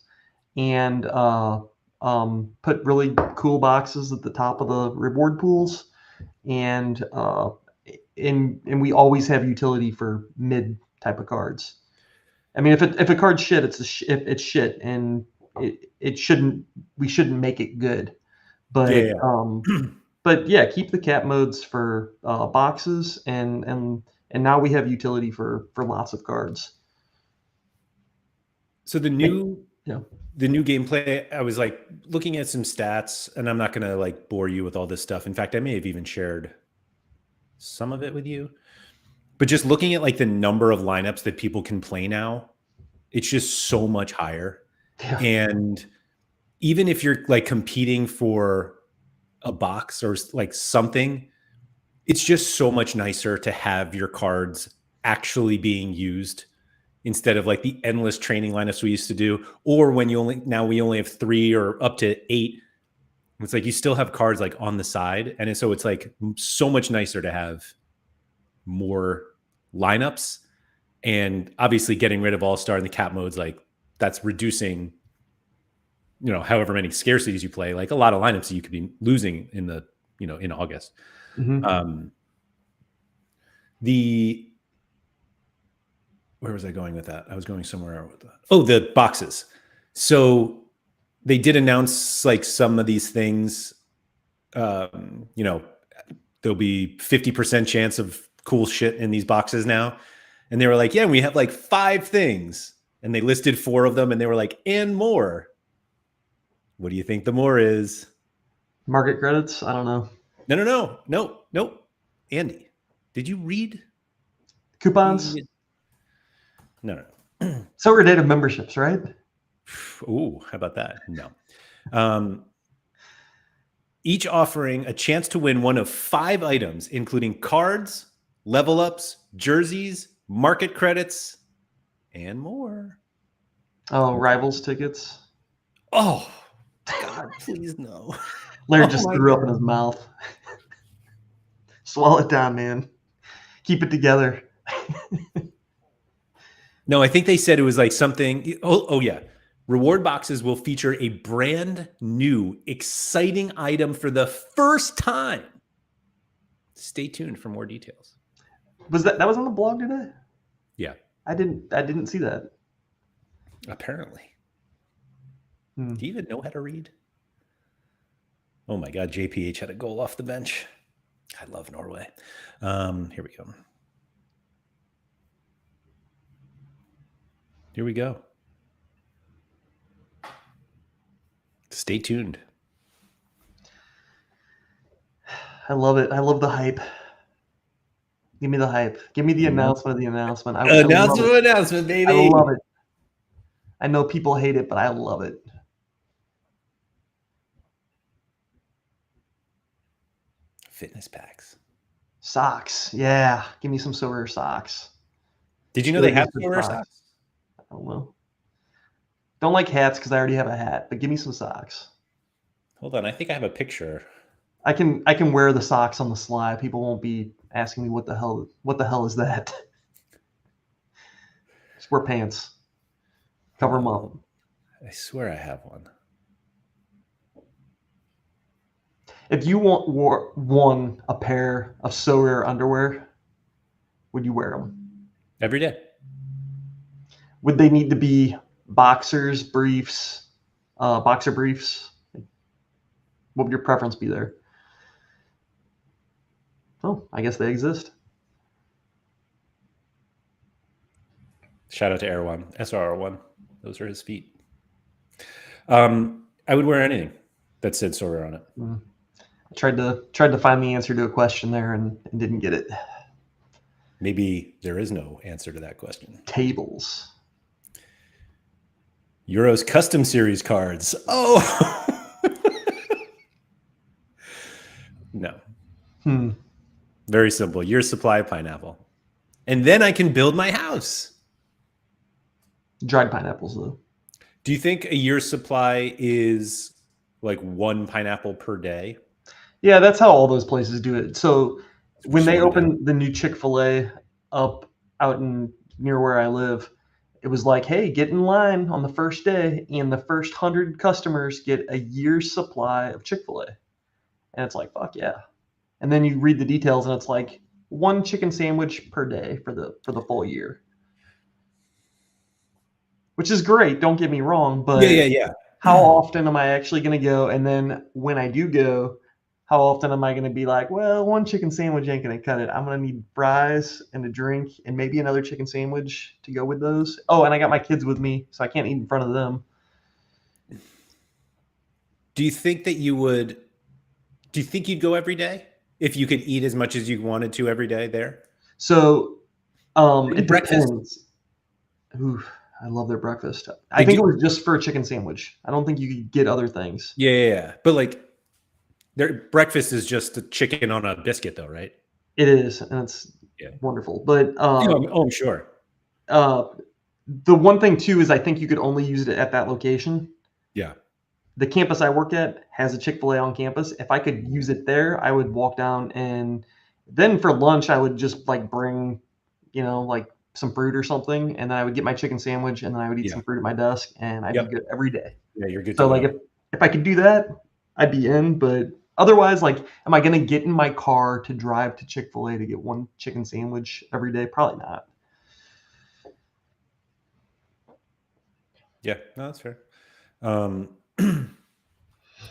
and put really cool boxes at the top of the reward pools. And we always have utility for mid type of cards. I mean, if a card's shit, it's shit, and we shouldn't make it good. But but yeah, keep the cap modes for boxes, and now we have utility for lots of cards. So the new gameplay, I was like looking at some stats, and I'm not going to like bore you with all this stuff. In fact, I may have even shared some of it with you. But just looking at like the number of lineups that people can play now, it's just so much higher. Yeah. And even if you're like competing for a box or like something, it's just so much nicer to have your cards actually being used instead of like the endless training lineups we used to do, or when we only have 3 or up to 8. It's like you still have cards like on the side, and so it's like so much nicer to have more lineups. And obviously getting rid of All-Star and the cap modes, like that's reducing, however many scarcities you play, like a lot of lineups that you could be losing in in August. Mm-hmm. Where was I going with that? I was going somewhere with that. Oh, the boxes. So they did announce like some of these things. There'll be 50% chance of cool shit in these boxes now. And they were like, yeah, we have like 5 things. And they listed 4 of them, and they were like, and more. What do you think the more is? Market credits? I don't know. No. Andy, did you read? Coupons? No. So are data memberships, right? Ooh, how about that? No. Each offering a chance to win one of 5 items, including cards, level ups, jerseys, market credits, and more. Oh, Rivals tickets. Oh, God, please no. Larry just threw up in his mouth. Swallow it down, man. Keep it together. No, I think they said it was like something. Oh yeah. Reward boxes will feature a brand new, exciting item for the first time. Stay tuned for more details. Was that was on the blog today? Yeah. I didn't see that. Apparently. Do you even know how to read? Oh my God, JPH had a goal off the bench. I love Norway. Here we go. Here we go. Stay tuned. I love it. I love the hype. Give me the hype. Give me the announcement of the announcement. Announcement, baby. I love it. I know people hate it, but I love it. Fitness packs. Socks. Yeah. Give me some Sorare socks. Did you know Should they have have just said Sorare socks? I don't know. Don't like hats because I already have a hat, but give me some socks. Hold on, I think I have a picture. I can wear the socks on the sly. People won't be asking me what the hell is that. Just wear pants. Cover them up. I swear I have one. If you won a pair of Sorare underwear, would you wear them? Every day. Would they need to be boxers, briefs, boxer briefs? What would your preference be there? Oh, I guess they exist. Shout out to Erwan, SRR1. Those are his feet. I would wear anything that said Sorare on it. I tried to find the answer to a question there and didn't get it. Maybe there is no answer to that question. Tables. Euros Custom Series cards. Oh! No. Very simple. Year supply of pineapple. And then I can build my house. Dried pineapples, though. Do you think a year's supply is like one pineapple per day? Yeah, that's how all those places do it. So when they Slowing opened the new Chick-fil-A up out near where I live, it was like, hey, get in line on the first day, and the first 100 customers get a year's supply of Chick-fil-A. And it's like, fuck yeah. And then you read the details, and it's like one chicken sandwich per day for the full year. Which is great, don't get me wrong, but Yeah. how often am I actually going to go? And then when I do go, how often am I going to be like, well, one chicken sandwich ain't going to cut it. I'm going to need fries and a drink and maybe another chicken sandwich to go with those. Oh, and I got my kids with me, so I can't eat in front of them. Do you think you'd go every day if you could eat as much as you wanted to every day there? So it breakfast. depends. Ooh, I love their breakfast. I think it was just for a chicken sandwich. I don't think you could get other things. Yeah. But like their breakfast is just a chicken on a biscuit though, right? It is, and it's wonderful. But I'm sure. The one thing too is I think you could only use it at that location. Yeah. The campus I work at has a Chick-fil-A on campus. If I could use it there, I would walk down, and then for lunch I would just like bring, like some fruit or something, and then I would get my chicken sandwich, and then I would eat some fruit at my desk, and I'd be good every day. Yeah, you're good. So like if I could do that, I'd be in. But otherwise, like, am I gonna get in my car to drive to Chick-fil-A to get one chicken sandwich every day? Probably not. Yeah, no, that's fair.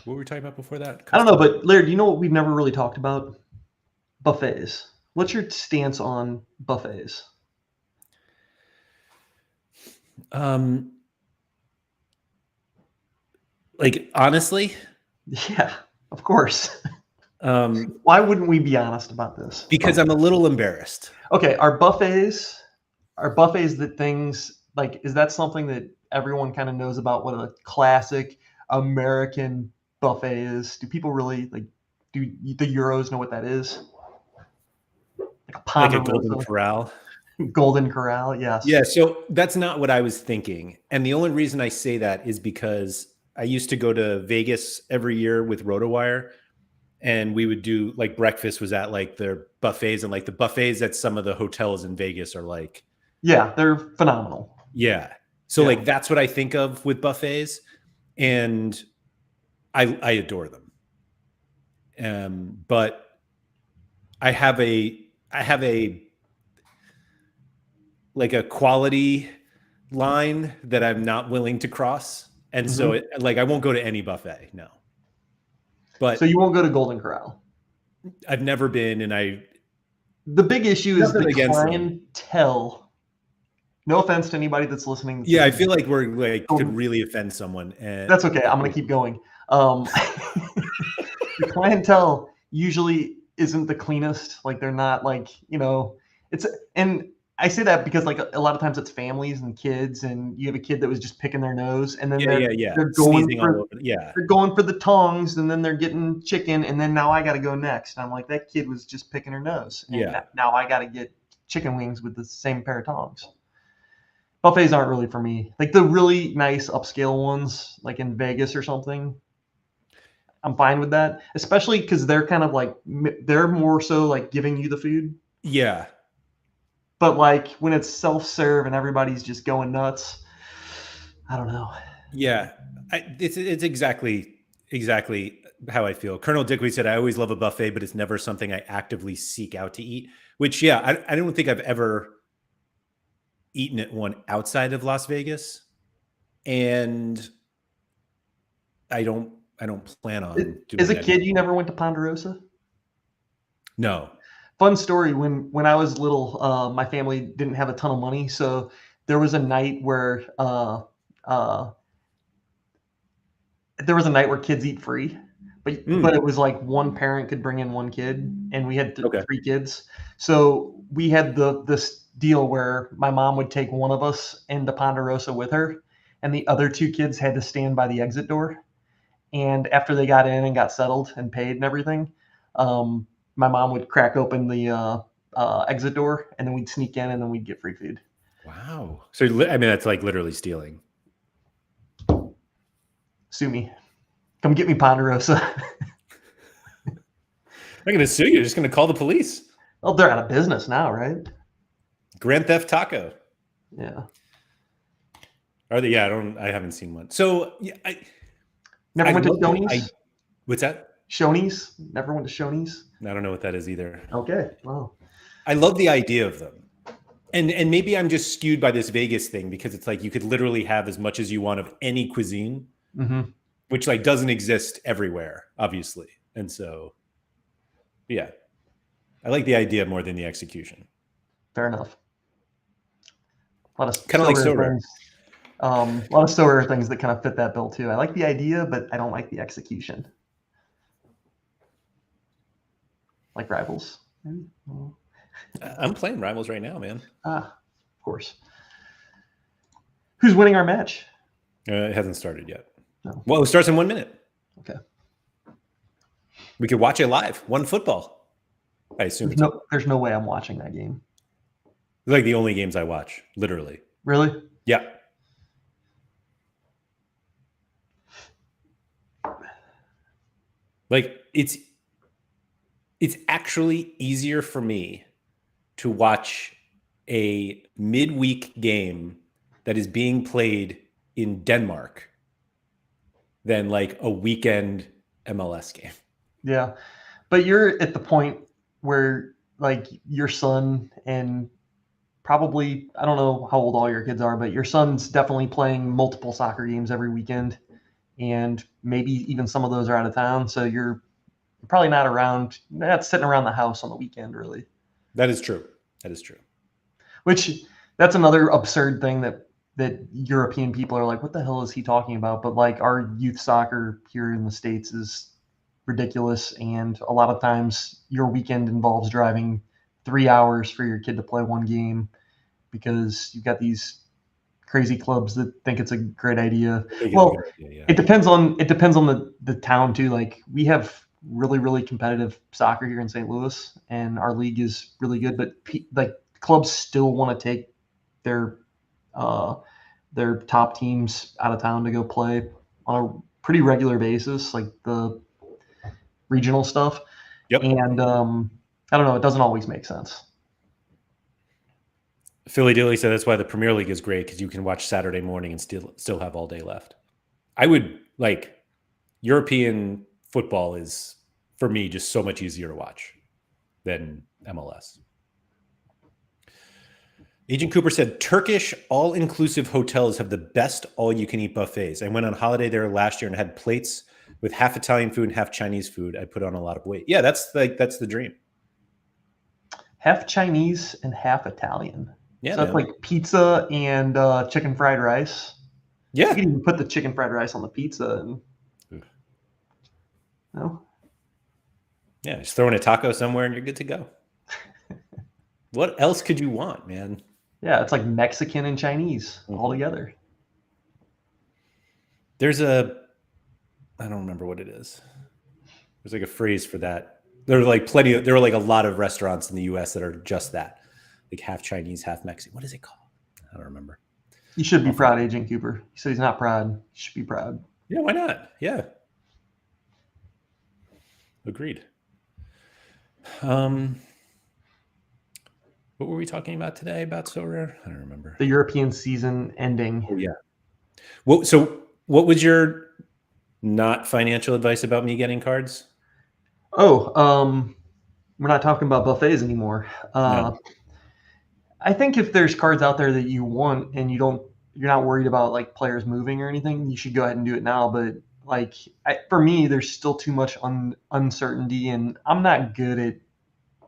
What were we talking about before that? I don't know, but Laird, do you know what we've never really talked about? Buffets. What's your stance on buffets? Like honestly? Yeah, of course. Why wouldn't we be honest about this? Because I'm a little embarrassed. Okay, are buffets that things like, is that something that everyone kind of knows about what a classic American buffet is? Do people really do the Euros know what that is? Like a Golden Corral. Golden Corral, yes. Yeah, so that's not what I was thinking. And the only reason I say that is because I used to go to Vegas every year with RotoWire, and we would do like breakfast was at like their buffets, and like the buffets at some of the hotels in Vegas are like, yeah, they're phenomenal. Yeah. So like that's what I think of with buffets, and I adore them. But I have a like a quality line that I'm not willing to cross. And so I won't go to any buffet. No. But so you won't go to Golden Corral? I've never been. And the big issue is the clientele. No offense to anybody that's listening. Yeah. I feel like we're like could really offend someone. And that's okay. I'm going to keep going. The clientele usually isn't the cleanest. Like they're not like, and I say that because like a lot of times it's families and kids, and you have a kid that was just picking their nose, and then they're going Sneezing for all over. Yeah. they're going for the tongs, and then they're getting chicken, and then now I got to go next. And I'm like, that kid was just picking her nose, and Yeah. now I got to get chicken wings with the same pair of tongs. Buffets aren't really for me. Like the really nice upscale ones, like in Vegas or something, I'm fine with that, especially because they're kind of like they're more so like giving you the food. Yeah. But like when it's self-serve and everybody's just going nuts, I don't know. Yeah. It's exactly how I feel. Colonel Dickway said, I always love a buffet, but it's never something I actively seek out to eat, which, yeah, I don't think I've ever eaten at one outside of Las Vegas. And I don't plan on doing As a that. kid, you never went to Ponderosa? No. Fun story. When I was little, my family didn't have a ton of money, so there was a night where kids eat free, but it was like one parent could bring in one kid, and we had three kids. So we had this deal where my mom would take one of us into Ponderosa with her, and the other two kids had to stand by the exit door. And after they got in and got settled and paid and everything, my mom would crack open the exit door, and then we'd sneak in, and then we'd get free food. Wow. So, I mean, that's like literally stealing. Sue me. Come get me, Ponderosa. I'm going to sue you. You're just going to call the police. Well, they're out of business now, right? Grand Theft Taco. Yeah. Are they? Yeah, I haven't seen one. So, yeah, Never went to Shoney's? What's that? Shoney's? Never went to Shoney's? I don't know what that is either. Okay. Wow. I love the idea of them. And maybe I'm just skewed by this Vegas thing because it's like you could literally have as much as you want of any cuisine, which like doesn't exist everywhere, obviously. And so, yeah, I like the idea more than the execution. Fair enough. A lot of kind of like Sorare. A lot of Sorare things that kind of fit that bill too. I like the idea, but I don't like the execution. Like Rivals. I'm playing Rivals right now, man. Of course. Who's winning our match? It hasn't started yet. No. Well, it starts in 1 minute. Okay. We could watch it live. One football. I assume. There's no way I'm watching that game. It's like the only games I watch, literally. Really? Yeah. Like it's actually easier for me to watch a midweek game that is being played in Denmark than like a weekend MLS game. Yeah. But you're at the point where like your son and probably, I don't know how old all your kids are, but your son's definitely playing multiple soccer games every weekend. And maybe even some of those are out of town. So you're probably not sitting around the house on the weekend, really. That is true. Which that's another absurd thing that European people are like, what the hell is he talking about? But like our youth soccer here in the States is ridiculous. And a lot of times your weekend involves driving 3 hours for your kid to play one game because you've got these crazy clubs that think it's a great idea. Well, it depends on the town too. Like we have really, really competitive soccer here in St. Louis, and our league is really good. But like clubs still want to take their top teams out of town to go play on a pretty regular basis, like the regional stuff. Yep. And I don't know, it doesn't always make sense. Philly Dilly said that's why the Premier League is great because you can watch Saturday morning and still have all day left. I would like European football is for me just so much easier to watch than MLS. Agent Cooper said Turkish all-inclusive hotels have the best all-you-can-eat buffets. I went on holiday there last year and had plates with half Italian food and half Chinese food. I put on a lot of weight. Yeah, that's the dream. Half Chinese and half Italian. Yeah, so that's like pizza and chicken fried rice. Yeah. You can even put the chicken fried rice on the pizza. And... No? Yeah, just throw in a taco somewhere and you're good to go. What else could you want, man? Yeah, it's like Mexican and Chinese all together. There's I don't remember what it is. There's like a phrase for that. There are like there are like a lot of restaurants in the US that are just that. Like half Chinese, half Mexican. What is it called? I don't remember. You should be proud, Agent Cooper. He said he's not proud. You should be proud. Yeah, why not? Yeah. Agreed. What were we talking about today about Sorare? I don't remember. The European season ending. Oh, yeah. Well, so what was your not financial advice about me getting cards? Oh, we're not talking about buffets anymore. No. I think if there's cards out there that you want and you're not worried about like players moving or anything, you should go ahead and do it now. But like for me, there's still too much uncertainty, and I'm not good at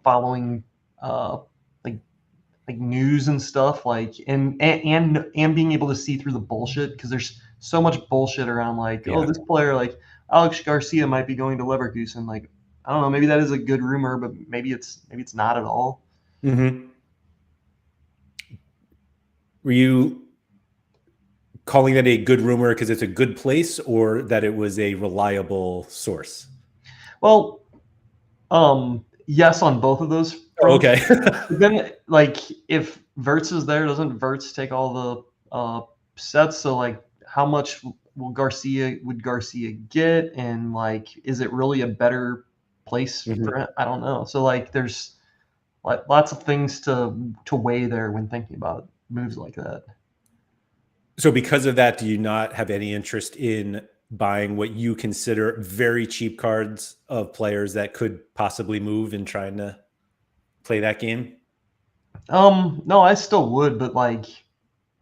following like news and stuff, like and being able to see through the bullshit, because there's so much bullshit around, like, oh, this player like Alex Garcia might be going to Leverkusen. Like, I don't know, maybe that is a good rumor, but maybe it's not at all. Mm-hmm. Were you calling that a good rumor because it's a good place, or that it was a reliable source? Well, yes, on both of those fronts. Okay. Then, like, if Verts is there, doesn't Verts take all the sets? So, like, how much would Garcia get? And, like, is it really a better place for him? I don't know. So, like, there's like lots of things to weigh there when thinking about moves like that. So because of that, do you not have any interest in buying what you consider very cheap cards of players that could possibly move and trying to play that game? No, I still would, but like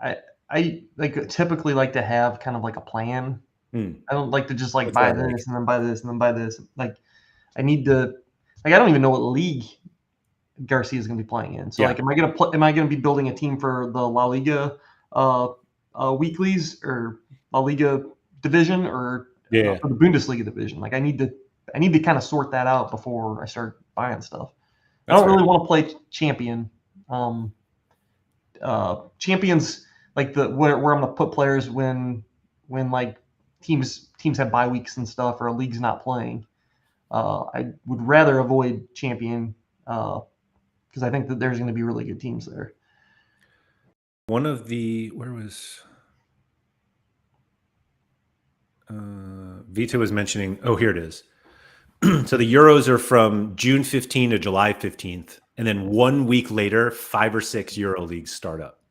I like typically like to have kind of like a plan. I don't like to just like buy this and then buy this and then buy this. Like I need to, like, I don't even know what league Garcia is going to be playing in. So like, am I going to be building a team for the La Liga weeklies or La Liga division or for the Bundesliga division? Like I need to kind of sort that out before I start buying stuff. I don't really want to play champion. Champions, like where I'm going to put players when like teams have bye weeks and stuff, or a league's not playing. I would rather avoid champion because I think that there's going to be really good teams there. One of the, where was Vito was mentioning, oh, here it is. So the Euros are from June 15 to July 15th. And then 1 week later, 5 or 6 Euro leagues start up.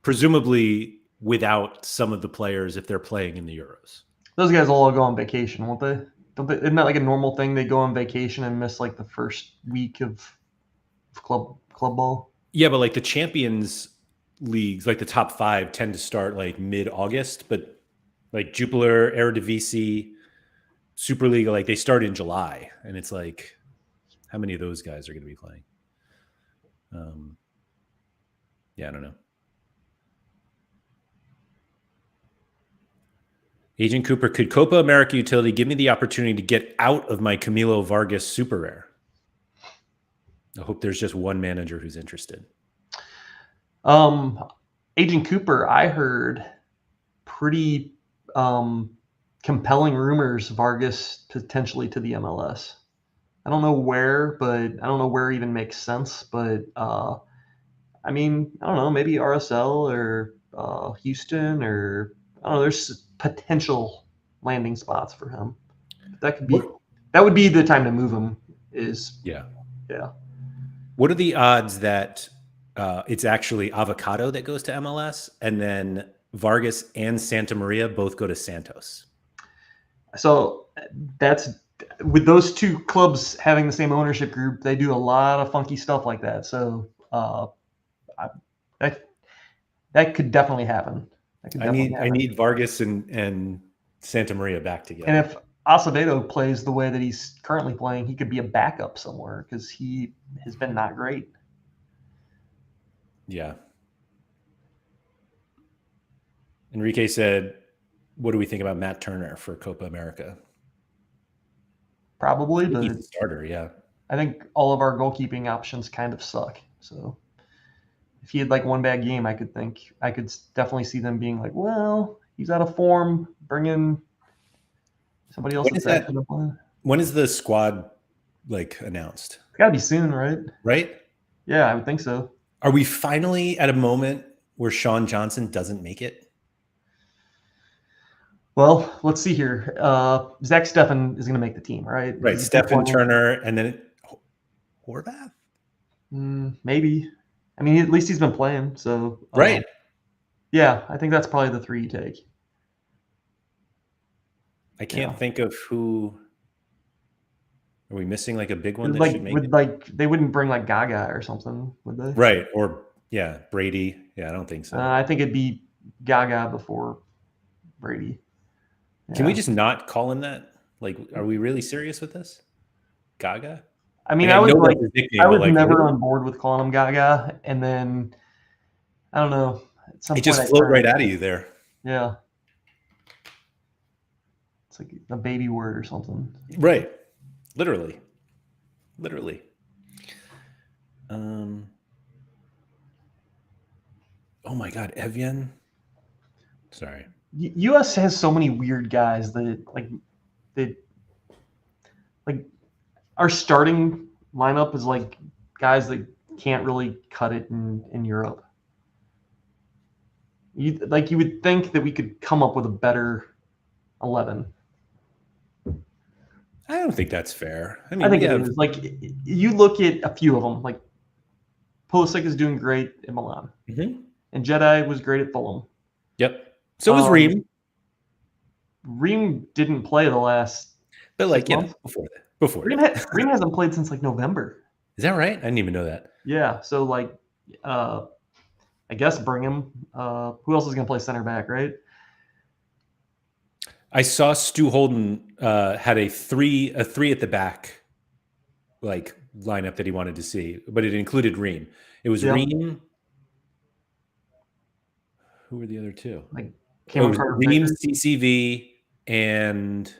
Presumably without some of the players if they're playing in the Euros. Those guys will all go on vacation, won't they? Isn't that like a normal thing? They go on vacation and miss like the first week of club ball? Yeah, but like the Champions leagues, like the top 5 tend to start like mid-August, but like Jupiler, Eredivisie, Superliga, like they start in July, and it's like, how many of those guys are going to be playing? Yeah, I don't know. Agent Cooper, could Copa America Utility give me the opportunity to get out of my Camilo Vargas super rare? I hope there's just one manager who's interested. Agent Cooper, I heard pretty compelling rumors Vargas potentially to the MLS. I don't know where, but I don't know where even makes sense. But I mean, I don't know, maybe RSL or Houston, or I don't know. There's potential landing spots for him. That would be the time to move him. Yeah. What are the odds that it's actually Avocado that goes to MLS, and then Vargas and Santa Maria both go to Santos? So that's, with those two clubs having the same ownership group, they do a lot of funky stuff like that. So that could definitely happen. I need Vargas and Santa Maria back together. And if Acevedo plays the way that he's currently playing, he could be a backup somewhere because he has been not great. Yeah. Enrique said, what do we think about Matt Turner for Copa America? Probably, but he's a starter, yeah. I think all of our goalkeeping options kind of suck. So if he had like one bad game, I could definitely see them being like, well, he's out of form. Bring in somebody else When that's is that? actually gonna play. When is the squad like announced? It's got to be soon, right? Right? Yeah, I would think so. Are we finally at a moment where Sean Johnson doesn't make it? Well, let's see here. Zach Steffen is going to make the team, right? Right. He's been Stephen playing. Turner and then Horvath? Maybe. I mean, at least he's been playing. So Right. Yeah, I think that's probably the three you take. I can't think of who. Are we missing like a big one that Like should make would it? like they wouldn't bring like Gaga or something, would they? Right. Or yeah, Brady. Yeah, I don't think so. I think it'd be Gaga before Brady. Can we Yeah. just not call him that? Like, are we really serious with this? Gaga? I mean, Like, I was know like, that's his nickname, I but, was like, never really? on board with calling him Gaga, and then I don't know. At some It point, just I flowed turned. right out of you there. Yeah, it's like a baby word or something. Right. Literally. Oh my God, Evian. Sorry. U.S. has so many weird guys that our starting lineup is like guys that can't really cut it in Europe. You would think that we could come up with a better 11. I don't think that's fair. I mean, I think we it have is. Like, you look at a few of them. Like, Pulisic is doing great in Milan, and Jedi was great at Fulham. Yep. So was Ream. Ream didn't play the last. But like, 6 months. before Ream, that. Ream hasn't played since like November. Is that right? I didn't even know that. Yeah. So like, I guess bring him. Who else is going to play center back, right? I saw Stu Holden had a three at the back, like lineup that he wanted to see, but it included Ream. It was Ream. Who were the other two? Like Ream, CCV, and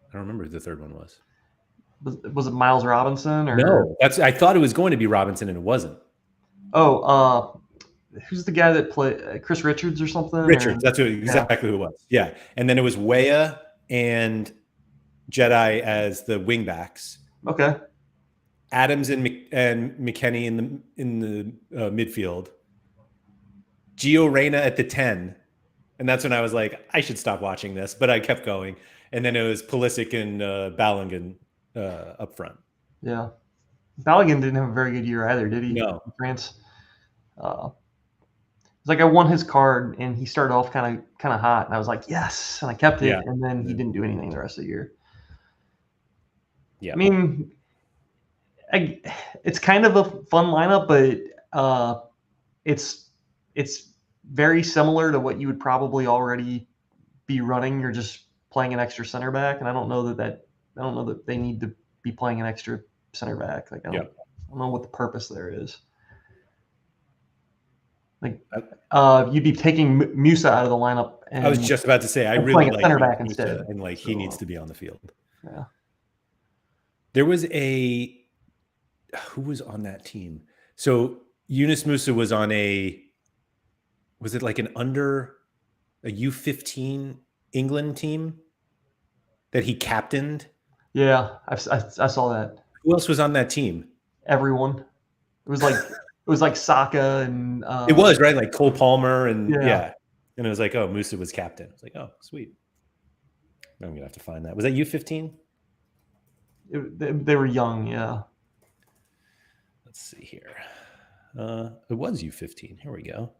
I don't remember who the third one was. Was it Miles Robinson or no? I thought it was going to be Robinson, and it wasn't. Oh, who's the guy that played Chris Richards or something? Richards, that's exactly who it was. Yeah, and then it was Weah and Jedi as the wing backs. Okay. Adams and McKennie in the midfield. Gio Reyna at the 10, and that's when I was like, I should stop watching this, but I kept going. And then it was Pulisic and Balogun up front. Yeah, Balogun didn't have a very good year either, did he? No. In France. It's like I won his card, and he started off kind of hot, and I was like, yes, and I kept it, and then he didn't do anything the rest of the year. Yeah, I mean, it's kind of a fun lineup, but it's very similar to what you would probably already be running. You're just playing an extra center back, and I don't know that they need to be playing an extra center back. Like I don't know what the purpose there is. Like you'd be taking Musa out of the lineup. And I was just about to say I really like center back instead, and like he needs to be on the field. Yeah. There was who was on that team? So Yunus Musa was on was it like a U15 England team that he captained? Yeah, I saw that. Who else was on that team? Everyone. It was like Saka and it was right, like Cole Palmer and yeah. And it was like, oh, Musa was captain. I was like, oh, sweet. I'm gonna have to find that. Was that U15? They were young, yeah. Let's see here. It was U15. Here we go.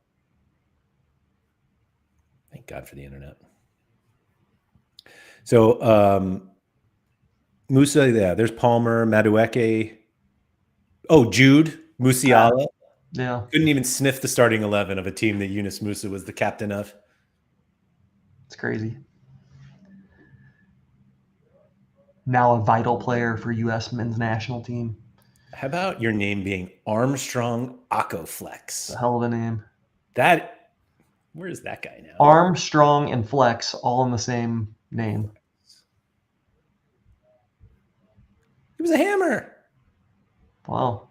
Thank God for the internet. So Musa, yeah, there's Palmer, Madueke. Oh, Jude, Musiala. Yeah. Couldn't even sniff the starting 11 of a team that Yunus Musa was the captain of. It's crazy. Now a vital player for U.S. men's national team. How about your name being Armstrong Akoflex? A hell of a name. Where is that guy now? Armstrong and Flex all in the same name. He was a hammer. Wow.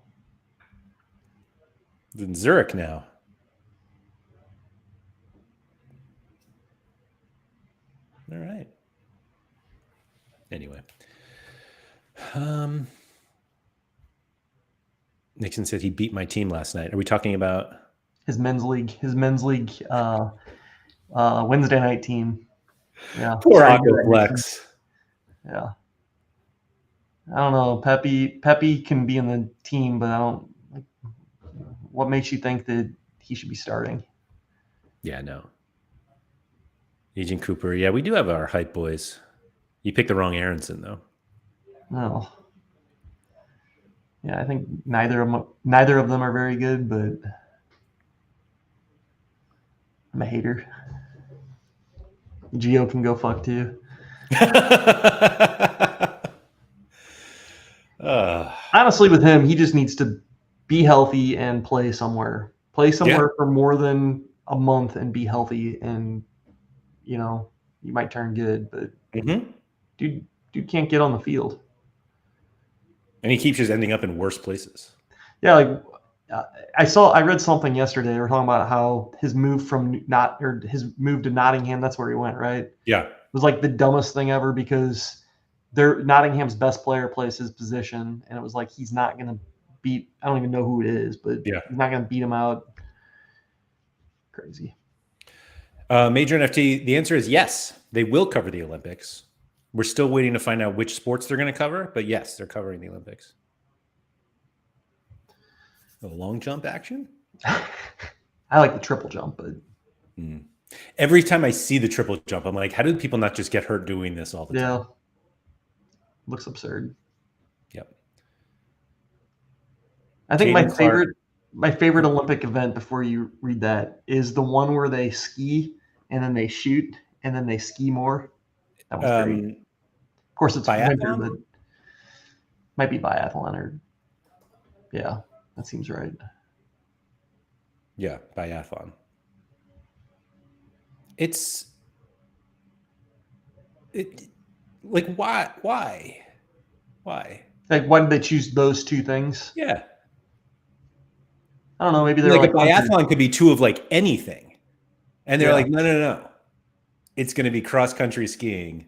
He's in Zurich now. All right. Anyway. Nixon said he beat my team last night. Are we talking about his men's league Wednesday night team? Yeah. Poor Aquaflex. Yeah. I don't know. Pepe can be in the team, but I don't like. What makes you think that he should be starting? Yeah, no. Agent Cooper. Yeah, we do have our hype boys. You picked the wrong Aronson, though. No. Yeah, I think neither of them are very good, but I'm a hater. Gio can go fuck too. Honestly, with him, he just needs to be healthy and play somewhere. Play somewhere for more than a month and be healthy, and you might turn good. But dude can't get on the field, and he keeps just ending up in worse places. Yeah, like I read something yesterday. They were talking about how his move to Nottingham. That's where he went, right? Yeah, it was like the dumbest thing ever because Nottingham's best player plays his position, and it was like he's not going to beat. I don't even know who it is, but he's not going to beat him out. Crazy. Major NFT. The answer is yes. They will cover the Olympics. We're still waiting to find out which sports they're going to cover, but yes, they're covering the Olympics. A long jump action? I like the triple jump, but every time I see the triple jump, I'm like, how do people not just get hurt doing this all the time? Yeah. Looks absurd. Yep. I think my favorite Olympic event, before you read that, is the one where they ski and then they shoot and then they ski more. That was great. Of course, it's winter, but might be biathlon or that seems right. Yeah, biathlon. Like why? Like, why did they choose those two things? Yeah. I don't know. Maybe they're like a biathlon could be two of like anything. And they're like, no. It's going to be cross-country skiing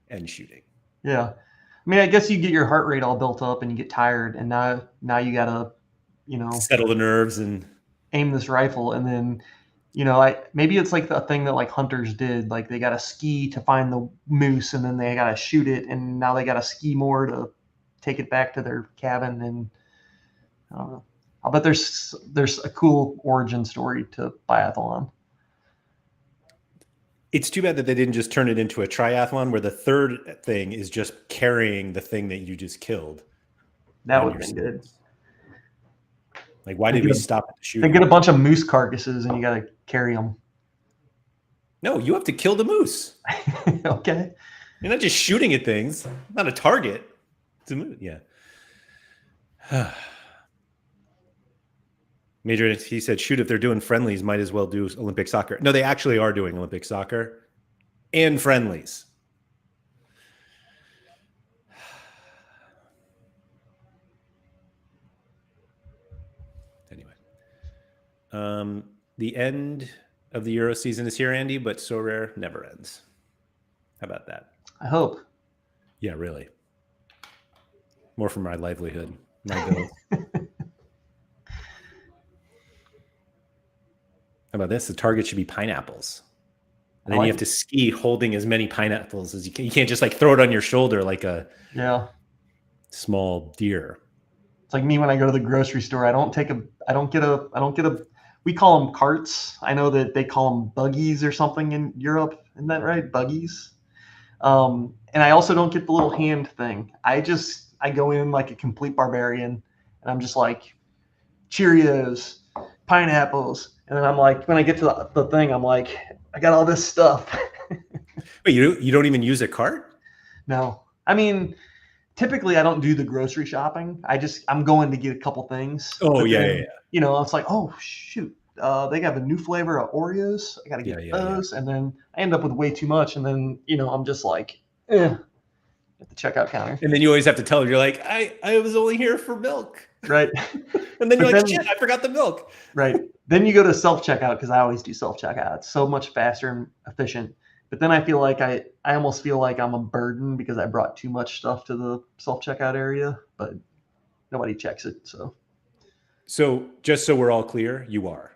and shooting. Yeah. I mean, I guess you get your heart rate all built up and you get tired. And now you got to, settle the nerves and aim this rifle. And then, maybe it's like the thing that like hunters did. Like they got to ski to find the moose and then they got to shoot it. And now they got to ski more to take it back to their cabin. And I don't know. I'll bet there's a cool origin story to biathlon. It's too bad that they didn't just turn it into a triathlon where the third thing is just carrying the thing that you just killed. That would have been good. Like, why did we stop at the shooting? They get a bunch of moose carcasses and you got to carry them. No, you have to kill the moose. Okay. You're not just shooting at things. Not a target. It's a moose. Yeah. Major, he said, shoot, if they're doing friendlies, might as well do Olympic soccer. No, they actually are doing Olympic soccer and friendlies. Anyway, the end of the Euro season is here, Andy, but Sorare never ends. How about that? I hope. Yeah, really. More for my livelihood, my bills. How about this? The target should be pineapples. And then you have to ski holding as many pineapples as you can. You can't just like throw it on your shoulder like a small deer. It's like me when I go to the grocery store. I don't get a, we call them carts. I know that they call them buggies or something in Europe. Isn't that right? Buggies. And I also don't get the little hand thing. I go in like a complete barbarian and I'm just like, Cheerios, pineapples. And then I'm like, when I get to the thing, I'm like, I got all this stuff. Wait, you don't even use a cart? No. I mean, typically I don't do the grocery shopping. I'm going to get a couple things. Oh, yeah. It's like, oh, shoot. They have a new flavor of Oreos. I got to get those. Yeah. And then I end up with way too much. And then, I'm just like, at the checkout counter. And then you always have to tell them, you're like, I was only here for milk. Right. And then you're But like, then- shit, I forgot the milk. Right. Then you go to self-checkout because I always do self-checkout. It's so much faster and efficient. But then I feel like I almost feel like I'm a burden because I brought too much stuff to the self-checkout area, but nobody checks it. So just so we're all clear, you are.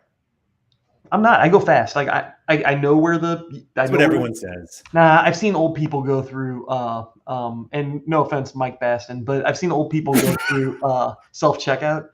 I'm not. I go fast. Like I know where That's what everyone says. Nah, I've seen old people go through and no offense, Mike Baston, but I've seen old people go through self-checkout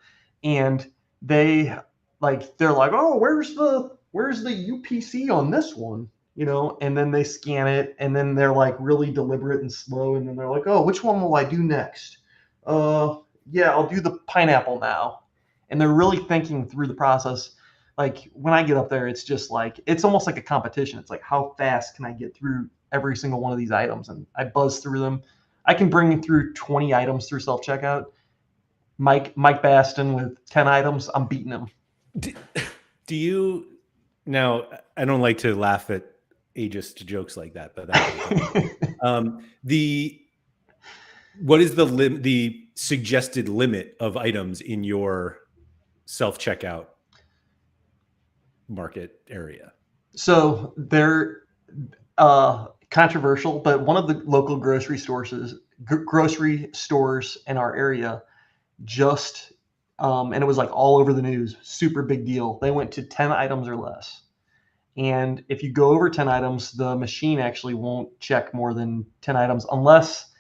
and they're like, oh, where's the UPC on this one? You know, and then they scan it and then they're like really deliberate and slow, and then they're like, oh, which one will I do next? Yeah, I'll do the pineapple now. And they're really thinking through the process. Like when I get up there, it's just like, it's almost like a competition. It's like, how fast can I get through every single one of these items? And I buzz through them. I can bring through 20 items through self-checkout. Mike Baston with 10 items, I'm beating him. Do you, now I don't like to laugh at ageist jokes like that, but what is the suggested limit of items in your self-checkout market area? So they're controversial, but one of the local grocery stores in our area just and it was like all over the news, super big deal. They went to 10 items or less. And if you go over 10 items, the machine actually won't check more than 10 items unless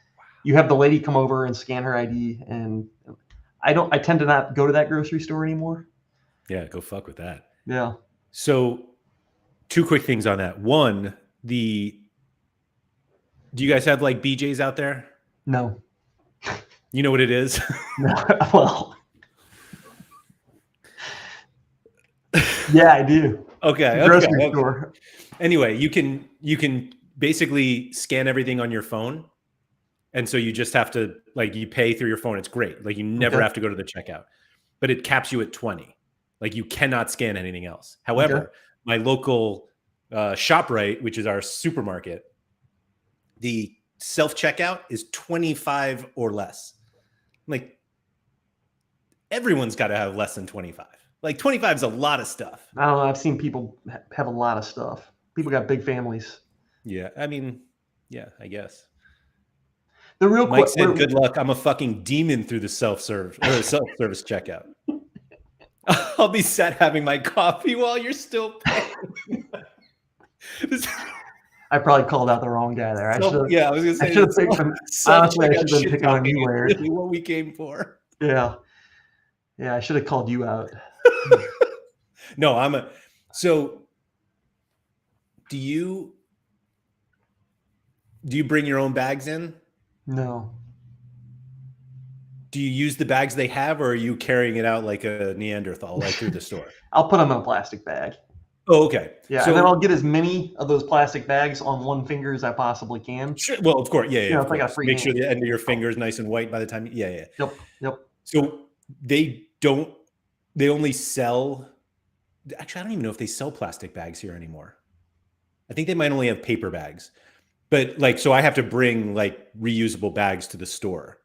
you have the lady come over and scan her ID. And I tend to not go to that grocery store anymore. Yeah, go fuck with that. Yeah. So 2 quick things on that. One, do you guys have like BJ's out there? No. You know what it is? No. Well, yeah, I do. Okay. Grocery store. Anyway, you can basically scan everything on your phone. And so you just have to, like, you pay through your phone. It's great. Like, you never have to go to the checkout, but it caps you at 20. Like, you cannot scan anything else. However, my local ShopRite, which is our supermarket, the self-checkout is 25 or less. Like, everyone's got to have less than 25. Like 25 is a lot of stuff. I don't know. I've seen people have a lot of stuff. People got big families. Yeah. I mean, yeah, I guess. The real Mike said, good luck. I'm a fucking demon through the self-service checkout. I'll be sat having my coffee while you're still paying. I probably called out the wrong guy there. I was going to say. I should have picked him. Honestly, I should have been picking on you, Larry. Really what we came for. Yeah. Yeah, I should have called you out. No, so do you bring your own bags in? No. Do you use the bags they have, or are you carrying it out like a Neanderthal, like through the store? I'll put them in a plastic bag. Oh, okay. Yeah, and then I'll get as many of those plastic bags on one finger as I possibly can. Sure. Well, of course. Yeah, yeah. If I got free Make hand. sure the end of your finger is nice and white by the time. Yeah. Yep. So they only sell. Actually, I don't even know if they sell plastic bags here anymore. I think they might only have paper bags. But like, so I have to bring like reusable bags to the store,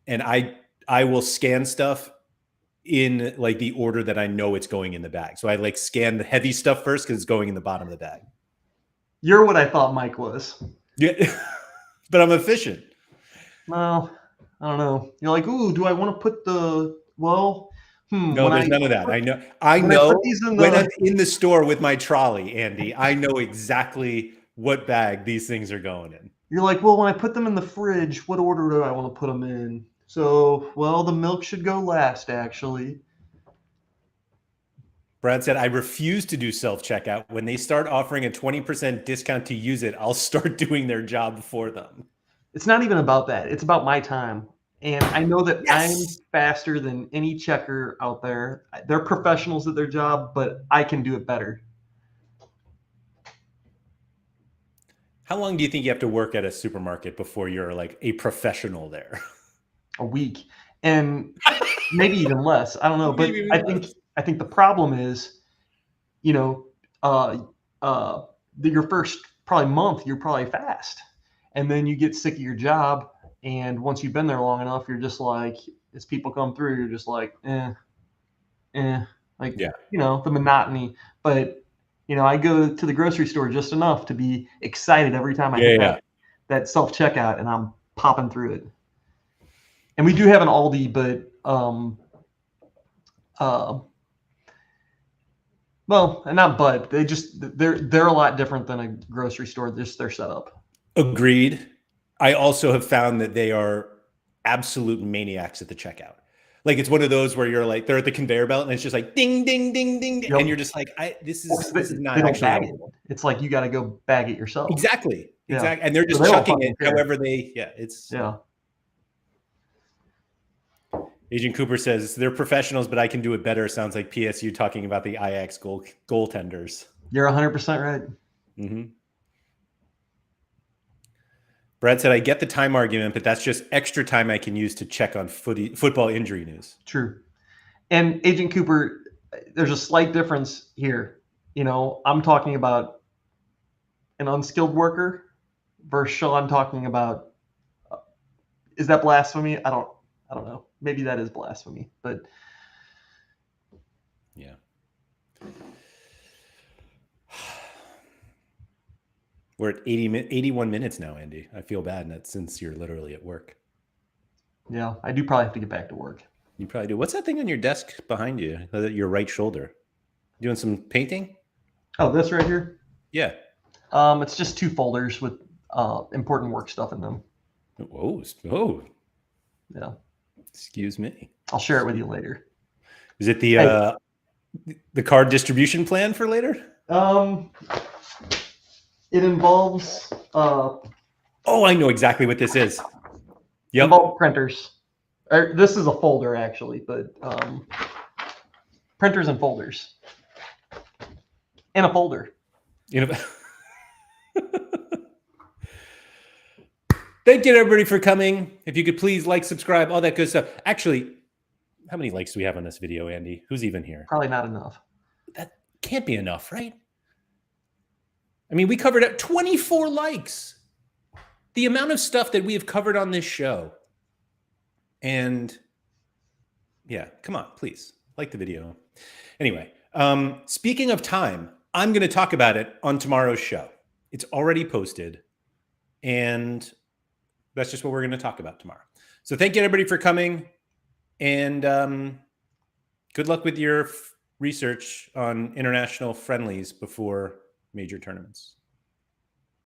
and I will scan stuff in like the order that I know it's going in the bag. So I like scan the heavy stuff first because it's going in the bottom of the bag. You're what I thought Mike was. Yeah, but I'm efficient. Well, I don't know. You're like, ooh, do I want to put the No, there's none of that. I know when I'm in the store with my trolley, Andy, I know exactly what bag these things are going in. You're like, well, when I put them in the fridge, what order do I want to put them in? So, well, the milk should go last, actually. Brad said, I refuse to do self-checkout. When they start offering a 20% discount to use it, I'll start doing their job for them. It's not even about that. It's about my time. And I know that I'm faster than any checker out there. They're professionals at their job, but I can do it better. How long do you think you have to work at a supermarket before you're like a professional there? A week, and maybe even less. I don't know, but I think the problem is, your first probably month you're probably fast, and then you get sick of your job, and once you've been there long enough, you're just like, as people come through, you're just like, like, Yeah. the monotony. But, I go to the grocery store just enough to be excited every time I hit that self-checkout and I'm popping through it. And we do have an Aldi, but, well, and not but, they're a lot different than a grocery store, just their setup. Agreed. I also have found that they are absolute maniacs at the checkout. Like it's one of those where you're like, they're at the conveyor belt and it's just like ding, ding, ding, ding. Yep. And you're just like, this is not they don't actually bag it. It's like you got to go bag it yourself. Exactly. Yeah. Exactly. And they're just So they don't chucking it fucking care. however they, it's. Yeah. Agent Cooper says they're professionals, but I can do it better. Sounds like PSU talking about the Ajax goaltenders. You're 100% right. Mm-hmm. Brad said, I get the time argument, but that's just extra time I can use to check on football injury news. True. And Agent Cooper, there's a slight difference here. I'm talking about an unskilled worker versus Sean talking about, is that blasphemy? I don't know. Maybe that is blasphemy, but yeah. We're at 81 minutes now, Andy. I feel bad since you're literally at work. Yeah, I do probably have to get back to work. You probably do. What's that thing on your desk behind you? Your right shoulder? Doing some painting? Oh, this right here? Yeah. It's just 2 folders with important work stuff in them. Oh. Yeah. Excuse me. I'll share it with you later. Is it the card distribution plan for later? It involves I know exactly what this is. Yep. Involves printers. This is a folder actually, but printers and folders. And a folder. Thank you everybody for coming. If you could please like, subscribe, all that good stuff. Actually, how many likes do we have on this video, Andy? Who's even here? Probably not enough. That can't be enough, right? I mean, we covered 24 likes. The amount of stuff that we have covered on this show. And yeah, come on, please like the video. Anyway, speaking of time, I'm going to talk about it on tomorrow's show. It's already posted. And that's just what we're going to talk about tomorrow. So thank you everybody for coming. And good luck with your research on international friendlies before major tournaments.